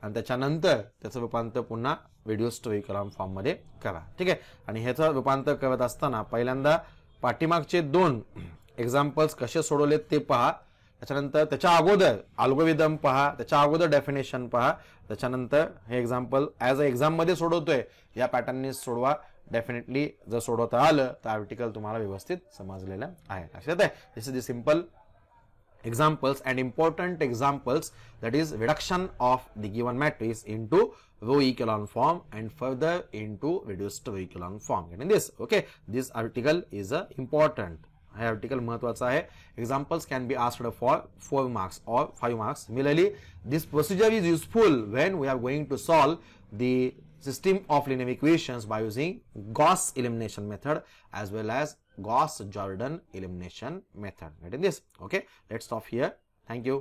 आणि त्याच्यानंतर त्याचं रूपांतर पुन्हा रिड्युस्ड रो इकॉलॉन फॉर्म मध्ये करा. ठीक आहे, आणि ह्याचं रूपांतर करत असताना पहिल्यांदा पाठीमागचे 2 एक्झाम्पल्स कसे सोडवलेत ते पहा. त्याच्यानंतर त्याच्या अगोदर अल्गोरिदम पहा, त्याच्या अगोदर डेफिनेशन पहा, त्याच्यानंतर हे एक्झाम्पल ॲज अ एक्झाम मध्ये सोडवतोय या पॅटर्नने सोडवा. डेफिनेटली जर सोडवता आलं तर आर्टिकल तुम्हाला व्यवस्थित समजलेलं आहे. लक्षात आहे? This is the simple examples and important examples, that is reduction of the given matrix into row echelon form and further into reduced row echelon form. Getting this? Okay, this article is important. हे article महत्वाचा आहे. Examples can be asked for 4 marks or 5 marks. Similarly, this procedure is useful when we are going to solve the system of linear equations by using Gauss elimination method as well as Gauss-Jordan elimination method. Getting this? Okay, let's stop here. Thank you.